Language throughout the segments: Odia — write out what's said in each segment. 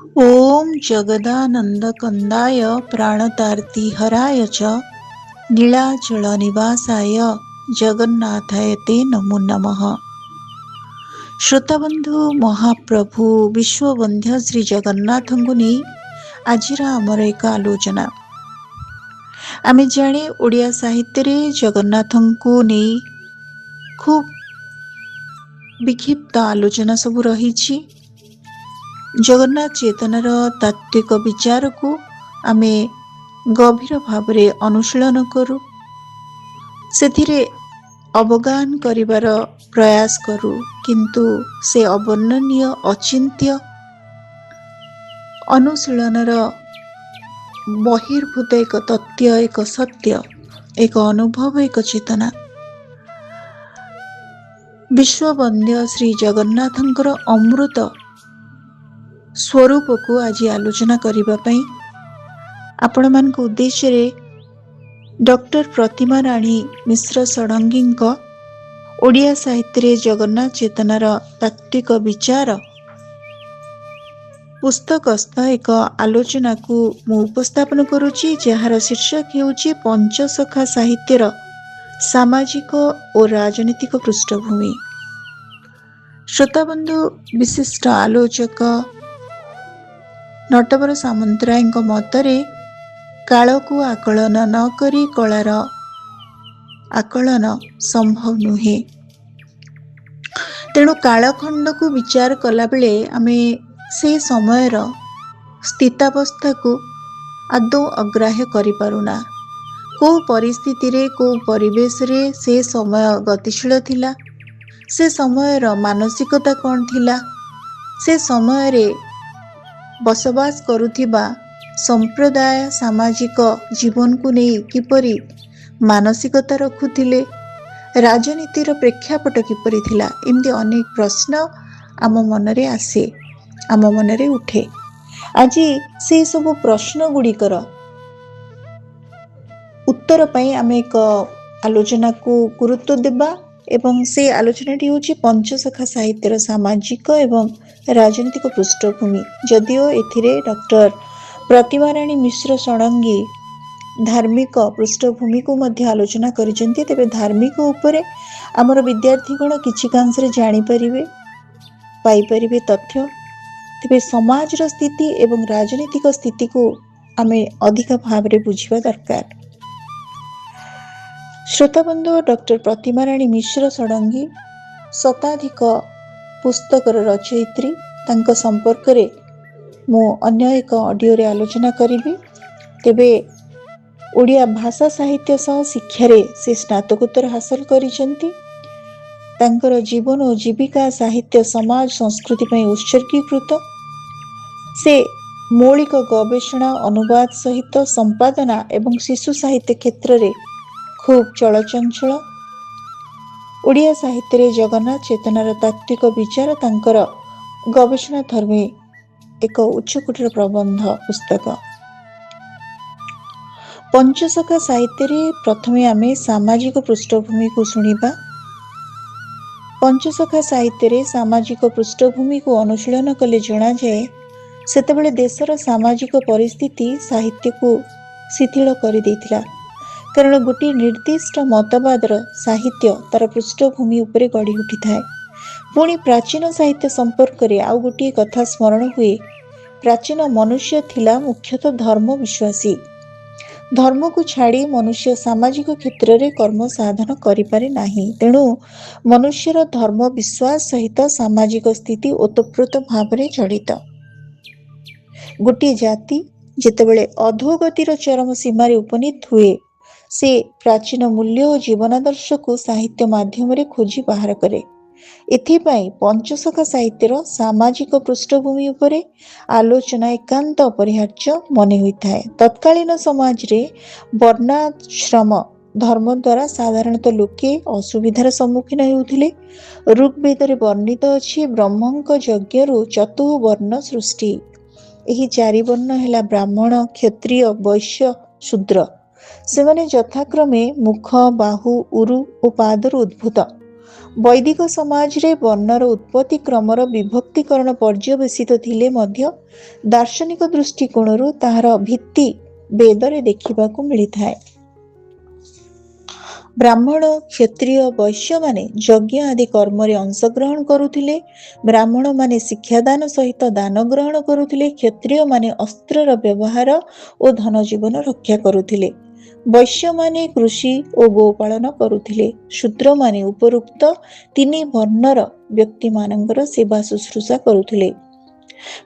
ॐ जगदानन्दकन्दाय प्राणतार्तिहराय च नीलाचलनिवासाय जगन्नाथाय ते नमो नमः। श्रोताबंधु महाप्रभु विश्ववंद्य श्री जगन्नाथଙ୍କୁ ନେଇ ଆଜିର ଆମର ଏକ ଆଲୋଚନା। ଆମେ ଜାଣେ ଓଡ଼ିଆ ସାହିତ୍ୟରେ ଜଗନ୍ନାଥଙ୍କୁ ନେଇ ଖୁବ୍ ବିକ୍ଷିପ୍ତ ଆଲୋଚନା ସବୁ ରହିଛି। ଜଗନ୍ନାଥ ଚେତନାର ତାତ୍ତ୍ୱିକ ବିଚାରକୁ ଆମେ ଗଭୀର ଭାବରେ ଅନୁଶୀଳନ କରୁ, ସେଥିରେ ଅବଗାନ କରିବାର ପ୍ରୟାସ କରୁ, କିନ୍ତୁ ସେ ଅବର୍ଣ୍ଣନୀୟ ଅଚିନ୍ତ୍ୟ ଅନୁଶୀଳନର ବହିର୍ଭୂତ ଏକ ତଥ୍ୟ, ଏକ ସତ୍ୟ, ଏକ ଅନୁଭବ, ଏକ ଚେତନା। ବିଶ୍ୱବନ୍ଦ୍ୟ ଶ୍ରୀ ଜଗନ୍ନାଥଙ୍କର ଅମୃତ ସ୍ୱରୂପକୁ ଆଜି ଆଲୋଚନା କରିବା ପାଇଁ ଆପଣମାନଙ୍କ ଉଦ୍ଦେଶ୍ୟରେ ଡକ୍ଟର ପ୍ରତିମା ରାଣୀ ମିଶ୍ର ଷଡ଼ଙ୍ଗୀଙ୍କ ଓଡ଼ିଆ ସାହିତ୍ୟରେ ଜଗନ୍ନାଥ ଚେତନାର ତାତ୍ତ୍ୱିକ ବିଚାର ପୁସ୍ତକସ୍ଥ ଏକ ଆଲୋଚନାକୁ ମୁଁ ଉପସ୍ଥାପନ କରୁଛି, ଯାହାର ଶୀର୍ଷକ ହେଉଛି ପଞ୍ଚସଖା ସାହିତ୍ୟର ସାମାଜିକ ଓ ରାଜନୈତିକ ପୃଷ୍ଠଭୂମି। ଶ୍ରୋତାବନ୍ଧୁ, ବିଶିଷ୍ଟ ଆଲୋଚକ ନଟବର ସାମନ୍ତରାୟଙ୍କ ମତରେ କାଳକୁ ଆକଳନ ନ କରି କଳାର ଆକଳନ ସମ୍ଭବ ନୁହେଁ। ତେଣୁ କାଳଖଣ୍ଡକୁ ବିଚାର କଲାବେଳେ ଆମେ ସେ ସମୟର ସ୍ଥିତାବସ୍ଥାକୁ ଆଦୌ ଅଗ୍ରାହ୍ୟ କରିପାରୁନା। କେଉଁ ପରିସ୍ଥିତିରେ, କେଉଁ ପରିବେଶରେ ସେ ସମୟ ଗତିଶୀଳ ଥିଲା, ସେ ସମୟର ମାନସିକତା କ'ଣ ଥିଲା, ସେ ସମୟରେ ବସବାସ କରୁଥିବା ସମ୍ପ୍ରଦାୟ ସାମାଜିକ ଜୀବନକୁ ନେଇ କିପରି ମାନସିକତା ରଖୁଥିଲେ, ରାଜନୀତିର ପ୍ରେକ୍ଷାପଟ କିପରି ଥିଲା, ଏମିତି ଅନେକ ପ୍ରଶ୍ନ ଆମ ମନରେ ଆସେ, ଆମ ମନରେ ଉଠେ। ଆଜି ସେଇ ସବୁ ପ୍ରଶ୍ନ ଗୁଡ଼ିକର ଉତ୍ତର ପାଇଁ ଆମେ ଏକ ଆଲୋଚନାକୁ ଗୁରୁତ୍ୱ ଦେବା ଏବଂ ସେ ଆଲୋଚନାଟି ହେଉଛି ପଞ୍ଚସଖା ସାହିତ୍ୟର ସାମାଜିକ ଏବଂ ରାଜନୈତିକ ପୃଷ୍ଠଭୂମି। ଯଦିଓ ଏଥିରେ ଡକ୍ଟର ପ୍ରତିମା ରାଣୀ ମିଶ୍ର ଷଡ଼ଙ୍ଗୀ ଧାର୍ମିକ ପୃଷ୍ଠଭୂମିକୁ ମଧ୍ୟ ଆଲୋଚନା କରିଛନ୍ତି, ତେବେ ଧାର୍ମିକ ଉପରେ ଆମର ବିଦ୍ୟାର୍ଥୀଗଣ କିଛିକାଂଶରେ ଜାଣିପାରିବେ, ପାଇପାରିବେ ତଥ୍ୟ। ତେବେ ସମାଜର ସ୍ଥିତି ଏବଂ ରାଜନୈତିକ ସ୍ଥିତିକୁ ଆମେ ଅଧିକ ଭାବରେ ବୁଝିବା ଦରକାର। ଶ୍ରୋତାବନ୍ଧୁ, ଡକ୍ଟର ପ୍ରତିମା ରାଣୀ ମିଶ୍ର ଷଡ଼ଙ୍ଗୀ ଶତାଧିକ ପୁସ୍ତକର ରଚୟିତ୍ରୀ। ତାଙ୍କ ସମ୍ପର୍କରେ ମୁଁ ଅନ୍ୟ ଏକ ଅଡ଼ିଓରେ ଆଲୋଚନା କରିବି। ତେବେ ଓଡ଼ିଆ ଭାଷା ସାହିତ୍ୟ ସହ ଶିକ୍ଷାରେ ସେ ସ୍ନାତକୋତ୍ତର ହାସଲ କରିଛନ୍ତି। ତାଙ୍କର ଜୀବନ ଓ ଜୀବିକା ସାହିତ୍ୟ, ସମାଜ, ସଂସ୍କୃତି ପାଇଁ ଉତ୍ସର୍ଗୀକୃତ। ସେ ମୌଳିକ ଗବେଷଣା, ଅନୁବାଦ ସହିତ ସମ୍ପାଦନା ଏବଂ ଶିଶୁ ସାହିତ୍ୟ କ୍ଷେତ୍ରରେ ଖୁବ୍ ଚଳଚଞ୍ଚଳ। ଓଡ଼ିଆ ସାହିତ୍ୟରେ ଜଗନ୍ନାଥ ଚେତନାର ତାତ୍ତ୍ୱିକ ବିଚାର ତାଙ୍କର ଗବେଷଣା ଧର୍ମୀ ଏକ ଉଚ୍ଚକୋଟୀର ପ୍ରବନ୍ଧ ପୁସ୍ତକ। ପଞ୍ଚସଖା ସାହିତ୍ୟରେ ପ୍ରଥମେ ଆମେ ସାମାଜିକ ପୃଷ୍ଠଭୂମିକୁ ଶୁଣିବା। ପଞ୍ଚସଖା ସାହିତ୍ୟରେ ସାମାଜିକ ପୃଷ୍ଠଭୂମିକୁ ଅନୁଶୀଳନ କଲେ ଜଣାଯାଏ, ସେତେବେଳେ ଦେଶର ସାମାଜିକ ପରିସ୍ଥିତି ସାହିତ୍ୟକୁ ଶିଥିଳ କରିଦେଇଥିଲା। କାରଣ ଗୋଟିଏ ନିର୍ଦ୍ଦିଷ୍ଟ ମତବାଦର ସାହିତ୍ୟ ତାର ପୃଷ୍ଠଭୂମି ଉପରେ ଗଢ଼ି ଉଠିଥାଏ। ପୁଣି ପ୍ରାଚୀନ ସାହିତ୍ୟ ସମ୍ପର୍କରେ ଆଉ ଗୋଟିଏ କଥା ସ୍ମରଣ ହୁଏ। ପ୍ରାଚୀନ ମନୁଷ୍ୟ ଥିଲା ମୁଖ୍ୟତଃ ଧର୍ମ ବିଶ୍ୱାସୀ। ଧର୍ମକୁ ଛାଡ଼ି ମନୁଷ୍ୟ ସାମାଜିକ କ୍ଷେତ୍ରରେ କର୍ମ ସାଧନ କରିପାରେ ନାହିଁ। ତେଣୁ ମନୁଷ୍ୟର ଧର୍ମ ବିଶ୍ୱାସ ସହିତ ସାମାଜିକ ସ୍ଥିତି ଓତପ୍ରୋତ ଭାବରେ ଜଡ଼ିତ। ଗୋଟିଏ ଜାତି ଯେତେବେଳେ ଅଧୋଗତିର ଚରମ ସୀମାରେ ଉପନୀତ ହୁଏ, ସେ ପ୍ରାଚୀନ ମୂଲ୍ୟ ଓ ଜୀବନାଦର୍ଶକୁ ସାହିତ୍ୟ ମାଧ୍ୟମରେ ଖୋଜି ବାହାର କରେ। ଏଥିପାଇଁ ପଞ୍ଚସଖା ସାହିତ୍ୟର ସାମାଜିକ ପୃଷ୍ଠଭୂମି ଉପରେ ଆଲୋଚନା ଏକାନ୍ତ ଅପରିହାର୍ଯ୍ୟ ମନେ ହୋଇଥାଏ। ତତ୍କାଳୀନ ସମାଜରେ ବର୍ଣ୍ଣାଶ୍ରମ ଧର୍ମ ଦ୍ୱାରା ସାଧାରଣତଃ ଲୋକେ ଅସୁବିଧାର ସମ୍ମୁଖୀନ ହେଉଥିଲେ। ଋଗ୍ବେଦରେ ବର୍ଣ୍ଣିତ ଅଛି, ବ୍ରହ୍ମଙ୍କ ଯଜ୍ଞରୁ ଚତୁଃବର୍ଣ୍ଣ ସୃଷ୍ଟି। ଏହି ଚାରି ବର୍ଣ୍ଣ ହେଲା ବ୍ରାହ୍ମଣ, କ୍ଷତ୍ରିୟ, ବୈଶ୍ୟ, ଶୂଦ୍ର। ସେମାନେ ଯଥାକ୍ରମେ ମୁଖ, ବାହୁ, ଉରୁ ଓ ପାଦରୁ ଉଦ୍ଭୂତ। ବୈଦିକ ସମାଜରେ ବର୍ଣ୍ଣର ଉତ୍ପତ୍ତି କ୍ରମର ବିଭକ୍ତିକରଣ ପର୍ଯ୍ୟବେସିତ ଥିଲେ ମଧ୍ୟ ଦାର୍ଶନିକ ଦୃଷ୍ଟିକୋଣରୁ ତାହାର ଭିତ୍ତି ବେଦରେ ଦେଖିବାକୁ ମିଳିଥାଏ। ବ୍ରାହ୍ମଣ, କ୍ଷତ୍ରିୟ, ବୈଶ୍ୟମାନେ ଯଜ୍ଞ ଆଦି କର୍ମରେ ଅଂଶଗ୍ରହଣ କରୁଥିଲେ। ବ୍ରାହ୍ମଣମାନେ ଶିକ୍ଷାଦାନ ସହିତ ଦାନ ଗ୍ରହଣ କରୁଥିଲେ। କ୍ଷତ୍ରିୟମାନେ ଅସ୍ତ୍ରର ବ୍ୟବହାର ଓ ଧନଜୀବନ ରକ୍ଷା କରୁଥିଲେ। ବୈଶ୍ୟମାନେ କୃଷି ଓ ଗୋପାଳନ କରୁଥିଲେ। ଶୂଦ୍ରମାନେ ଉପରୋକ୍ତ ତିନି ବର୍ଣ୍ଣର ବ୍ୟକ୍ତିମାନଙ୍କର ସେବା ଶୁଶ୍ରୂଷା କରୁଥିଲେ।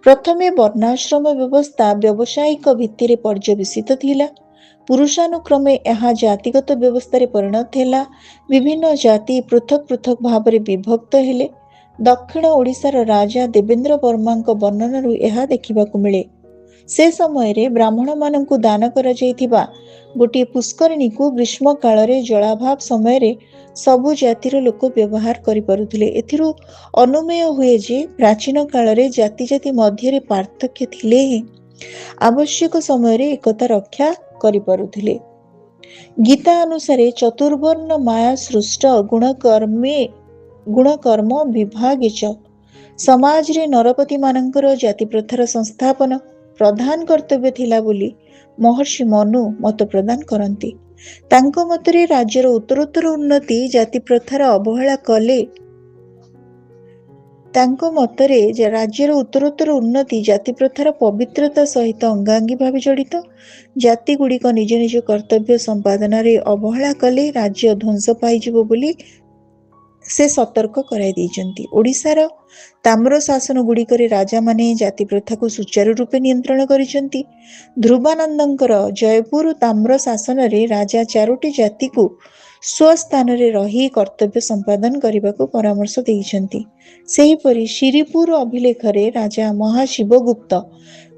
ପ୍ରଥମେ ବର୍ଣ୍ଣାଶ୍ରମ ବ୍ୟବସ୍ଥା ବ୍ୟବସାୟିକ ଭିତ୍ତିରେ ପର୍ଯ୍ୟବେସିତ ଥିଲା। ପୁରୁଷାନୁକ୍ରମେ ଏହା ଜାତିଗତ ବ୍ୟବସ୍ଥାରେ ପରିଣତ ହେଲା। ବିଭିନ୍ନ ଜାତି ପୃଥକ ପୃଥକ ଭାବରେ ବିଭକ୍ତ ହେଲେ। ଦକ୍ଷିଣ ଓଡ଼ିଶାର ରାଜା ଦେବେନ୍ଦ୍ର ବର୍ମାଙ୍କ ବର୍ଣ୍ଣନାରୁ ଏହା ଦେଖିବାକୁ ମିଳେ। ସେ ସମୟରେ ବ୍ରାହ୍ମଣମାନଙ୍କୁ ଦାନ କରାଯାଇଥିବା ଗୋଟିଏ ପୁଷ୍କରିଣୀକୁ ଗ୍ରୀଷ୍ମ କାଳରେ ଜଳାଭାବ ସମୟରେ ସବୁ ଜାତିର ଲୋକ ବ୍ୟବହାର କରିପାରୁଥିଲେ। ଏଥିରୁ ଅନୁମେୟ ହୁଏ ଯେ ପ୍ରାଚୀନ କାଳରେ ଜାତି ଜାତି ମଧ୍ୟରେ ପାର୍ଥକ୍ୟ ଥିଲେ ହେଁ ଆବଶ୍ୟକ ସମୟରେ ଏକତା ରକ୍ଷା କରିପାରୁଥିଲେ। ଗୀତା ଅନୁସାରେ ଚତୁର୍ବର୍ଣ୍ଣ ମାୟା ସୃଷ୍ଟ ଗୁଣକର୍ମ ବିଭାଗେଚ। ସମାଜରେ ନରପତିମାନଙ୍କର ଜାତିପ୍ରଥାର ସଂସ୍ଥାପନ ପ୍ରଧାନ କର୍ତ୍ତବ୍ୟ ଥିଲା ବୋଲି ମହର୍ଷି ମନୁ ମତ ପ୍ରଦାନ କରନ୍ତି। ତାଙ୍କ ମତରେ ରାଜ୍ୟର ଉତ୍ତରୋତ୍ତର ଉନ୍ନତି ଜାତିପ୍ରଥାର ଅବହେଳା କଲେ ଜାତିପ୍ରଥାର ପବିତ୍ରତା ସହିତ ଅଙ୍ଗାଙ୍ଗୀ ଭାବେ ଜଡ଼ିତ। ଜାତିଗୁଡ଼ିକ ନିଜ ନିଜ କର୍ତ୍ତବ୍ୟ ସମ୍ପାଦନାରେ ଅବହେଳା କଲେ ରାଜ୍ୟ ଧ୍ୱଂସ ପାଇଯିବ ବୋଲି ସେ ସତର୍କ କରାଇ ଦେଇଛନ୍ତି। ଓଡ଼ିଶାର ତାମ୍ର ଶାସନ ଗୁଡ଼ିକରେ ରାଜାମାନେ ଜାତିପ୍ରଥାକୁ ସୁଚାରୁ ରୂପେ ନିୟନ୍ତ୍ରଣ କରିଛନ୍ତି। ଧ୍ରୁବାନନ୍ଦଙ୍କର ଜୟପୁର ତାମ୍ର ଶାସନରେ ରାଜା ଚାରୋଟି ଜାତିକୁ ସ୍ୱସ୍ଥାନରେ ରହି କର୍ତ୍ତବ୍ୟ ସମ୍ପାଦନ କରିବାକୁ ପରାମର୍ଶ ଦେଇଛନ୍ତି। ସେହିପରି ଶିରିପୁର ଅଭିଲେଖରେ ରାଜା ମହାଶିବଗୁପ୍ତ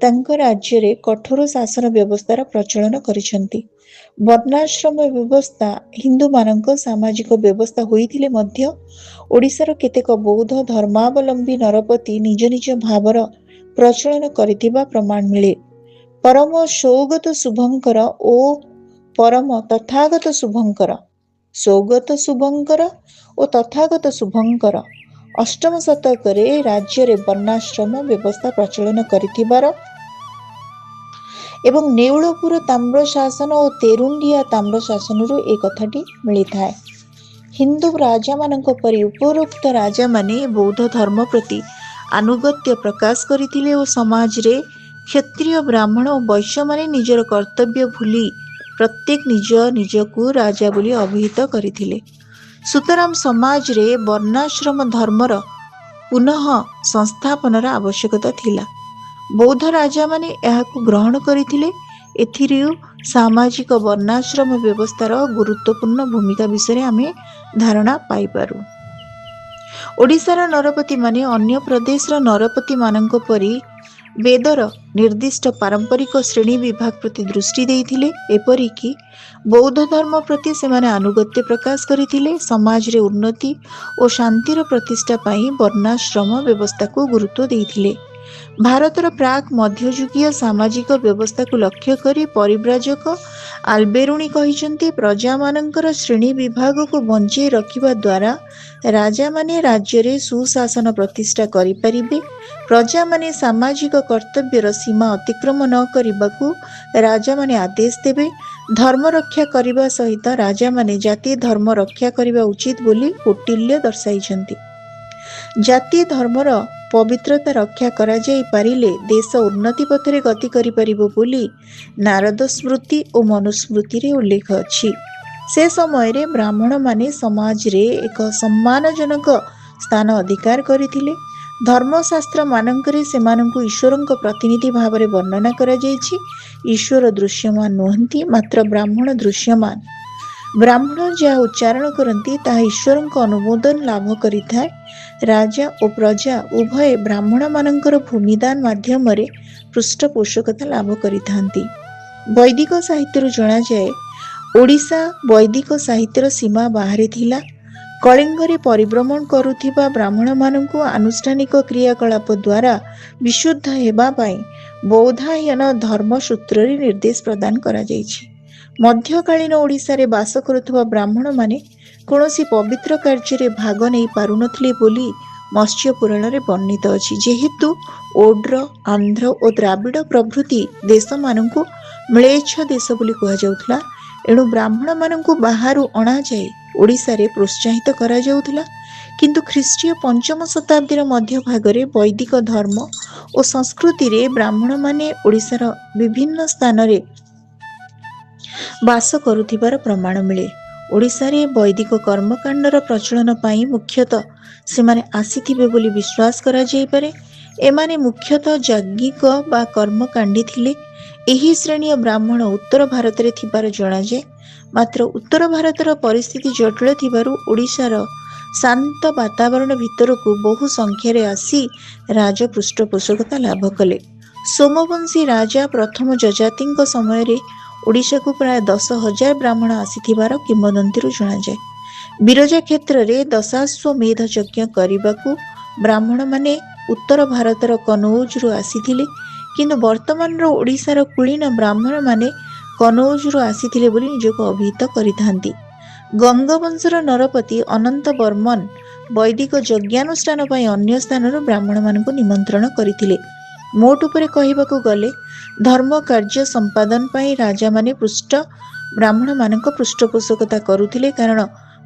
ତାଙ୍କ ରାଜ୍ୟରେ କଠୋର ଶାସନ ବ୍ୟବସ୍ଥାର ପ୍ରଚଳନ କରିଛନ୍ତି। ବର୍ଣ୍ଣାଶ୍ରମ ବ୍ୟବସ୍ଥା ହିନ୍ଦୁମାନଙ୍କ ସାମାଜିକ ବ୍ୟବସ୍ଥା ହୋଇଥିଲେ ମଧ୍ୟ ଓଡ଼ିଶାର କେତେକ ବୌଦ୍ଧ ଧର୍ମାବଲମ୍ବୀ ନରପତି ନିଜ ନିଜ ଭାବର ପ୍ରଚଳନ କରିଥିବା ପ୍ରମାଣ ମିଳେ। ପରମ ସୌଗତ ଶୁଭଙ୍କର ଓ ପରମ ତଥାଗତ ଶୁଭଙ୍କର ଅଷ୍ଟମ ଶତକରେ ରାଜ୍ୟରେ ବର୍ଣ୍ଣାଶ୍ରମ ବ୍ୟବସ୍ଥା ପ୍ରଚଳନ କରିଥିବାର ଏବଂ ନେଉଳପୁର ତାମ୍ର ଶାସନ ଓ ତେରୁଣ୍ଡିଆ ତାମ୍ର ଶାସନରୁ ଏ କଥାଟି ମିଳିଥାଏ। ହିନ୍ଦୁ ରାଜାମାନଙ୍କ ପରି ଉପରୋକ୍ତ ରାଜାମାନେ ବୌଦ୍ଧ ଧର୍ମ ପ୍ରତି ଆନୁଗତ୍ୟ ପ୍ରକାଶ କରିଥିଲେ ଓ ସମାଜରେ କ୍ଷତ୍ରିୟ, ବ୍ରାହ୍ମଣ ଓ ବୈଶ୍ୟମାନେ ନିଜର କର୍ତ୍ତବ୍ୟ ଭୁଲି ପ୍ରତ୍ୟେକ ନିଜକୁ ରାଜା ବୋଲି ଅଭିହିତ କରିଥିଲେ। ସୁତରାଂ ସମାଜରେ ବର୍ଣ୍ଣାଶ୍ରମ ଧର୍ମର ପୁନଃ ସଂସ୍ଥାପନର ଆବଶ୍ୟକତା ଥିଲା। ବୌଦ୍ଧ ରାଜାମାନେ ଏହାକୁ ଗ୍ରହଣ କରିଥିଲେ। ଏଥିରୁ ସାମାଜିକ ବର୍ଣ୍ଣାଶ୍ରମ ବ୍ୟବସ୍ଥାର ଗୁରୁତ୍ୱପୂର୍ଣ୍ଣ ଭୂମିକା ବିଷୟରେ ଆମେ ଧାରଣା ପାଇପାରୁ। ଓଡ଼ିଶାର ନରପତିମାନେ ଅନ୍ୟ ପ୍ରଦେଶର ନରପତିମାନଙ୍କ ପରି ବେଦର ନିର୍ଦ୍ଦିଷ୍ଟ ପାରମ୍ପରିକ ଶ୍ରେଣୀ ବିଭାଗ ପ୍ରତି ଦୃଷ୍ଟି ଦେଇଥିଲେ। ଏପରିକି ବୌଦ୍ଧ ଧର୍ମ ପ୍ରତି ସେମାନେ ଆନୁଗତ୍ୟ ପ୍ରକାଶ କରିଥିଲେ। ସମାଜରେ ଉନ୍ନତି ଓ ଶାନ୍ତିର ପ୍ରତିଷ୍ଠା ପାଇଁ ବର୍ଣ୍ଣାଶ୍ରମ ବ୍ୟବସ୍ଥାକୁ ଗୁରୁତ୍ୱ ଦେଇଥିଲେ। ଭାରତର ପ୍ରାକ୍ ମଧ୍ୟଯୁଗୀୟ ସାମାଜିକ ବ୍ୟବସ୍ଥାକୁ ଲକ୍ଷ୍ୟ କରି ପରିବ୍ରାଜକ ଆଲବେରୁଣି କହିଛନ୍ତି, ପ୍ରଜାମାନଙ୍କର ଶ୍ରେଣୀ ବିଭାଗକୁ ବଞ୍ଚାଇ ରଖିବା ଦ୍ୱାରା ରାଜାମାନେ ରାଜ୍ୟରେ ସୁଶାସନ ପ୍ରତିଷ୍ଠା କରିପାରିବେ। ପ୍ରଜାମାନେ ସାମାଜିକ କର୍ତ୍ତବ୍ୟର ସୀମା ଅତିକ୍ରମ ନ କରିବାକୁ ରାଜାମାନେ ଆଦେଶ ଦେବେ। ଧର୍ମ ରକ୍ଷା କରିବା ସହିତ ରାଜାମାନେ ଜାତି ଧର୍ମ ରକ୍ଷା କରିବା ଉଚିତ ବୋଲି କୌଟିଲ୍ୟ ଦର୍ଶାଇଛନ୍ତି। ଜାତି ଧର୍ମର ପବିତ୍ରତା ରକ୍ଷା କରାଯାଇ ପାରିଲେ ଦେଶ ଉନ୍ନତି ପଥରେ ଗତି କରିପାରିବ ବୋଲି ନାରଦ ସ୍ମୃତି ଓ ମନୁସ୍ମୃତିରେ ଉଲ୍ଲେଖ ଅଛି। ସେ ସମୟରେ ବ୍ରାହ୍ମଣମାନେ ସମାଜରେ ଏକ ସମ୍ମାନଜନକ ସ୍ଥାନ ଅଧିକାର କରିଥିଲେ। ଧର୍ମଶାସ୍ତ୍ରମାନଙ୍କରେ ସେମାନଙ୍କୁ ଈଶ୍ୱରଙ୍କ ପ୍ରତିନିଧି ଭାବରେ ବର୍ଣ୍ଣନା କରାଯାଇଛି। ଈଶ୍ୱର ଦୃଶ୍ୟମାନ ନୁହନ୍ତି, ମାତ୍ର ବ୍ରାହ୍ମଣ ଦୃଶ୍ୟମାନ। ବ୍ରାହ୍ମଣ ଯାହା ଉଚ୍ଚାରଣ କରନ୍ତି ତାହା ଈଶ୍ୱରଙ୍କ ଅନୁମୋଦନ ଲାଭ କରିଥାଏ। ରାଜା ଓ ପ୍ରଜା ଉଭୟ ବ୍ରାହ୍ମଣମାନଙ୍କର ଭୂମିଦାନ ମାଧ୍ୟମରେ ପୃଷ୍ଠପୋଷକତା ଲାଭ କରିଥାନ୍ତି। ବୈଦିକ ସାହିତ୍ୟରୁ ଜଣାଯାଏ, ଓଡ଼ିଶା ବୈଦିକ ସାହିତ୍ୟର ସୀମା ବାହାରେ ଥିଲା। କଳିଙ୍ଗରେ ପରିଭ୍ରମଣ କରୁଥିବା ବ୍ରାହ୍ମଣମାନଙ୍କୁ ଆନୁଷ୍ଠାନିକ କ୍ରିୟାକଳାପ ଦ୍ୱାରା ବିଶୁଦ୍ଧ ହେବା ପାଇଁ ବୌଦ୍ଧାୟନ ଧର୍ମସୂତ୍ରରେ ନିର୍ଦ୍ଦେଶ ପ୍ରଦାନ କରାଯାଇଛି। ମଧ୍ୟକାଳୀନ ଓଡ଼ିଶାରେ ବାସ କରୁଥିବା ବ୍ରାହ୍ମଣମାନେ କୌଣସି ପବିତ୍ର କାର୍ଯ୍ୟରେ ଭାଗ ନେଇ ପାରୁନଥିଲେ ବୋଲି ମତ୍ସ୍ୟ ପୁରାଣରେ ବର୍ଣ୍ଣିତ ଅଛି। ଯେହେତୁ ଓଡ୍ର, ଆନ୍ଧ୍ର ଓ ଦ୍ରାବିଡ଼ ପ୍ରଭୃତି ଦେଶମାନଙ୍କୁ ମ୍ଳେଚ୍ଛ ଦେଶ ବୋଲି କୁହାଯାଉଥିଲା, ଏଣୁ ବ୍ରାହ୍ମଣମାନଙ୍କୁ ବାହାରୁ ଅଣାଯାଇ ଓଡ଼ିଶାରେ ପ୍ରୋତ୍ସାହିତ କରାଯାଉଥିଲା। କିନ୍ତୁ ଖ୍ରୀଷ୍ଟୀୟ ପଞ୍ଚମ ଶତାବ୍ଦୀର ମଧ୍ୟଭାଗରେ ବୈଦିକ ଧର୍ମ ଓ ସଂସ୍କୃତିରେ ବ୍ରାହ୍ମଣମାନେ ଓଡ଼ିଶାର ବିଭିନ୍ନ ସ୍ଥାନରେ ବାସ କରୁଥିବାର ପ୍ରମାଣ ମିଳେ। ଓଡ଼ିଶାରେ ବୈଦିକ କର୍ମକାଣ୍ଡର ପ୍ରଚଳନ ପାଇଁ ମୁଖ୍ୟତଃ ସେମାନେ ଆସିଥିବେ ବୋଲି ବିଶ୍ୱାସ କରାଯାଇପାରେ। ଏମାନେ ମୁଖ୍ୟତଃ ଯାଜ୍ଞିକ ବା କର୍ମକାଣ୍ଡୀ ଥିଲେ। ଏହି ଶ୍ରେଣୀୟ ବ୍ରାହ୍ମଣ ଉତ୍ତର ଭାରତରେ ଥିବାର ଜଣାଯାଏ। ମାତ୍ର ଉତ୍ତର ଭାରତର ପରିସ୍ଥିତି ଜଟିଳ ଥିବାରୁ ଓଡ଼ିଶାର ଶାନ୍ତ ବାତାବରଣ ଭିତରକୁ ବହୁ ସଂଖ୍ୟାରେ ଆସି ରାଜ ପୃଷ୍ଠପୋଷକତା ଲାଭ କଲେ। ସୋମବଂଶୀ ରାଜା ପ୍ରଥମ ଯଯାତିଙ୍କ ସମୟରେ ଓଡ଼ିଶାକୁ ପ୍ରାୟ 10,000 ବ୍ରାହ୍ମଣ ଆସିଥିବାର କିମ୍ବଦନ୍ତୀରୁ ଜଣାଯାଏ। ବିରଜା କ୍ଷେତ୍ରରେ ଦଶାଶ୍ୱମେଧ ଯଜ୍ଞ କରିବାକୁ ବ୍ରାହ୍ମଣମାନେ ଉତ୍ତର ଭାରତର କନୌଜରୁ ଆସିଥିଲେ। କିନ୍ତୁ ବର୍ତ୍ତମାନର ଓଡ଼ିଶାର କୁଳୀନ ବ୍ରାହ୍ମଣମାନେ କନୌଜରୁ ଆସିଥିଲେ ବୋଲି ନିଜକୁ ଅଭିହିତ କରିଥାନ୍ତି। ଗଙ୍ଗବଂଶର ନରପତି ଅନନ୍ତ ବର୍ମନ ବୈଦିକ ଯଜ୍ଞାନୁଷ୍ଠାନ ପାଇଁ ଅନ୍ୟ ସ୍ଥାନରୁ ବ୍ରାହ୍ମଣମାନଙ୍କୁ ନିମନ୍ତ୍ରଣ କରିଥିଲେ। ମୋଟ ଉପରେ କହିବାକୁ ଗଲେ ଧର୍ମ କାର୍ଯ୍ୟ ସମ୍ପାଦନ ପାଇଁ ରାଜାମାନେ ବ୍ରାହ୍ମଣମାନଙ୍କ ପୃଷ୍ଠପୋଷକତା କରୁଥିଲେ, କାରଣ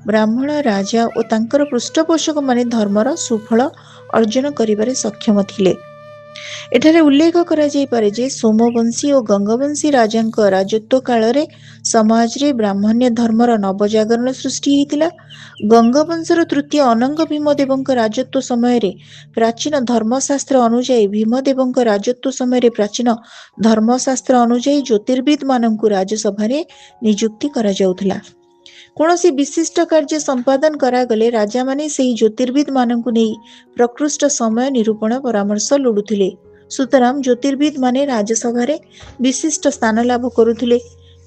ବ୍ରାହ୍ମଣ ରାଜା ଓ ତାଙ୍କର ପୃଷ୍ଠପୋଷକମାନେ ଧର୍ମର ସୁଫଳ ଅର୍ଜନ କରିବାରେ ସକ୍ଷମ ଥିଲେ। ଏଠାରେ ଉଲ୍ଲେଖ କରାଯାଇପାରେ ଯେ ସୋମବଂଶୀ ଓ ଗଙ୍ଗବଂଶୀ ରାଜାଙ୍କ ରାଜତ୍ୱ କାଳରେ ସମାଜରେ ବ୍ରାହ୍ମଣ୍ୟ ଧର୍ମର ନବଜାଗରଣ ସୃଷ୍ଟି ହୋଇଥିଲା। ଗଙ୍ଗବଂଶର ତୃତୀୟ ଅନଙ୍ଗ ଭୀମଦେବଙ୍କ ରାଜତ୍ୱ ସମୟରେ ପ୍ରାଚୀନ ଧର୍ମଶାସ୍ତ୍ର ଅନୁଯାୟୀ ଜ୍ୟୋତିର୍ବିଦମାନଙ୍କୁ ରାଜସଭାରେ ନିଯୁକ୍ତି କରାଯାଉଥିଲା। କୌଣସି ବିଶିଷ୍ଟ କାର୍ଯ୍ୟ ସମ୍ପାଦନ କରାଗଲେ ରାଜାମାନେ ସେହି ଜ୍ୟୋତିର୍ବିଦମାନଙ୍କୁ ନେଇ ପ୍ରକୃଷ୍ଟ ସମୟ ନିରୂପଣ ପରାମର୍ଶ ଲୋଡୁଥିଲେ। ସୁତରାଂ ଜ୍ୟୋତିର୍ବିଦମାନେ ରାଜସଭାରେ ବିଶିଷ୍ଟ ସ୍ଥାନ ଲାଭ କରୁଥିଲେ।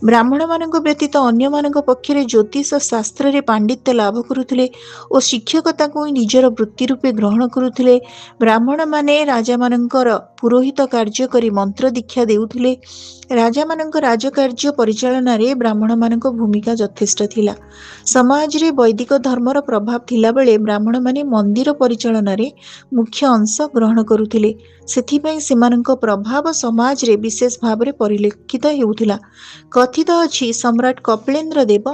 ବ୍ରାହ୍ମଣମାନଙ୍କ ବ୍ୟତୀତ ଅନ୍ୟମାନଙ୍କ ପକ୍ଷରେ ଜ୍ୟୋତିଷ ଶାସ୍ତ୍ରରେ ପାଣ୍ଡିତ୍ୟ ଲାଭ କରୁଥିଲେ ଓ ଶିକ୍ଷକତାକୁ ନିଜର ବୃତ୍ତି ରୂପେ ଗ୍ରହଣ କରୁଥିଲେ। ବ୍ରାହ୍ମଣମାନେ ରାଜାମାନଙ୍କର ପୁରୋହିତ କାର୍ଯ୍ୟ କରି ମନ୍ତ୍ର ଦୀକ୍ଷା ଦେଉଥିଲେ। ରାଜାମାନଙ୍କ ରାଜକାର୍ଯ୍ୟ ପରିଚାଳନାରେ ବ୍ରାହ୍ମଣମାନଙ୍କ ଭୂମିକା ଯଥେଷ୍ଟ ଥିଲା। ସମାଜରେ ବୈଦିକ ଧର୍ମର ପ୍ରଭାବ ଥିଲାବେଳେ ବ୍ରାହ୍ମଣମାନେ ମନ୍ଦିର ପରିଚାଳନାରେ ମୁଖ୍ୟ ଅଂଶ ଗ୍ରହଣ କରୁଥିଲେ। ସେଥିପାଇଁ ସେମାନଙ୍କ ପ୍ରଭାବ ସମାଜରେ ବିଶେଷ ଭାବରେ ପରିଲକ୍ଷିତ ହେଉଥିଲା। କଥିତ ଅଛି ସମ୍ରାଟ କପିଳେନ୍ଦ୍ର ଦେବ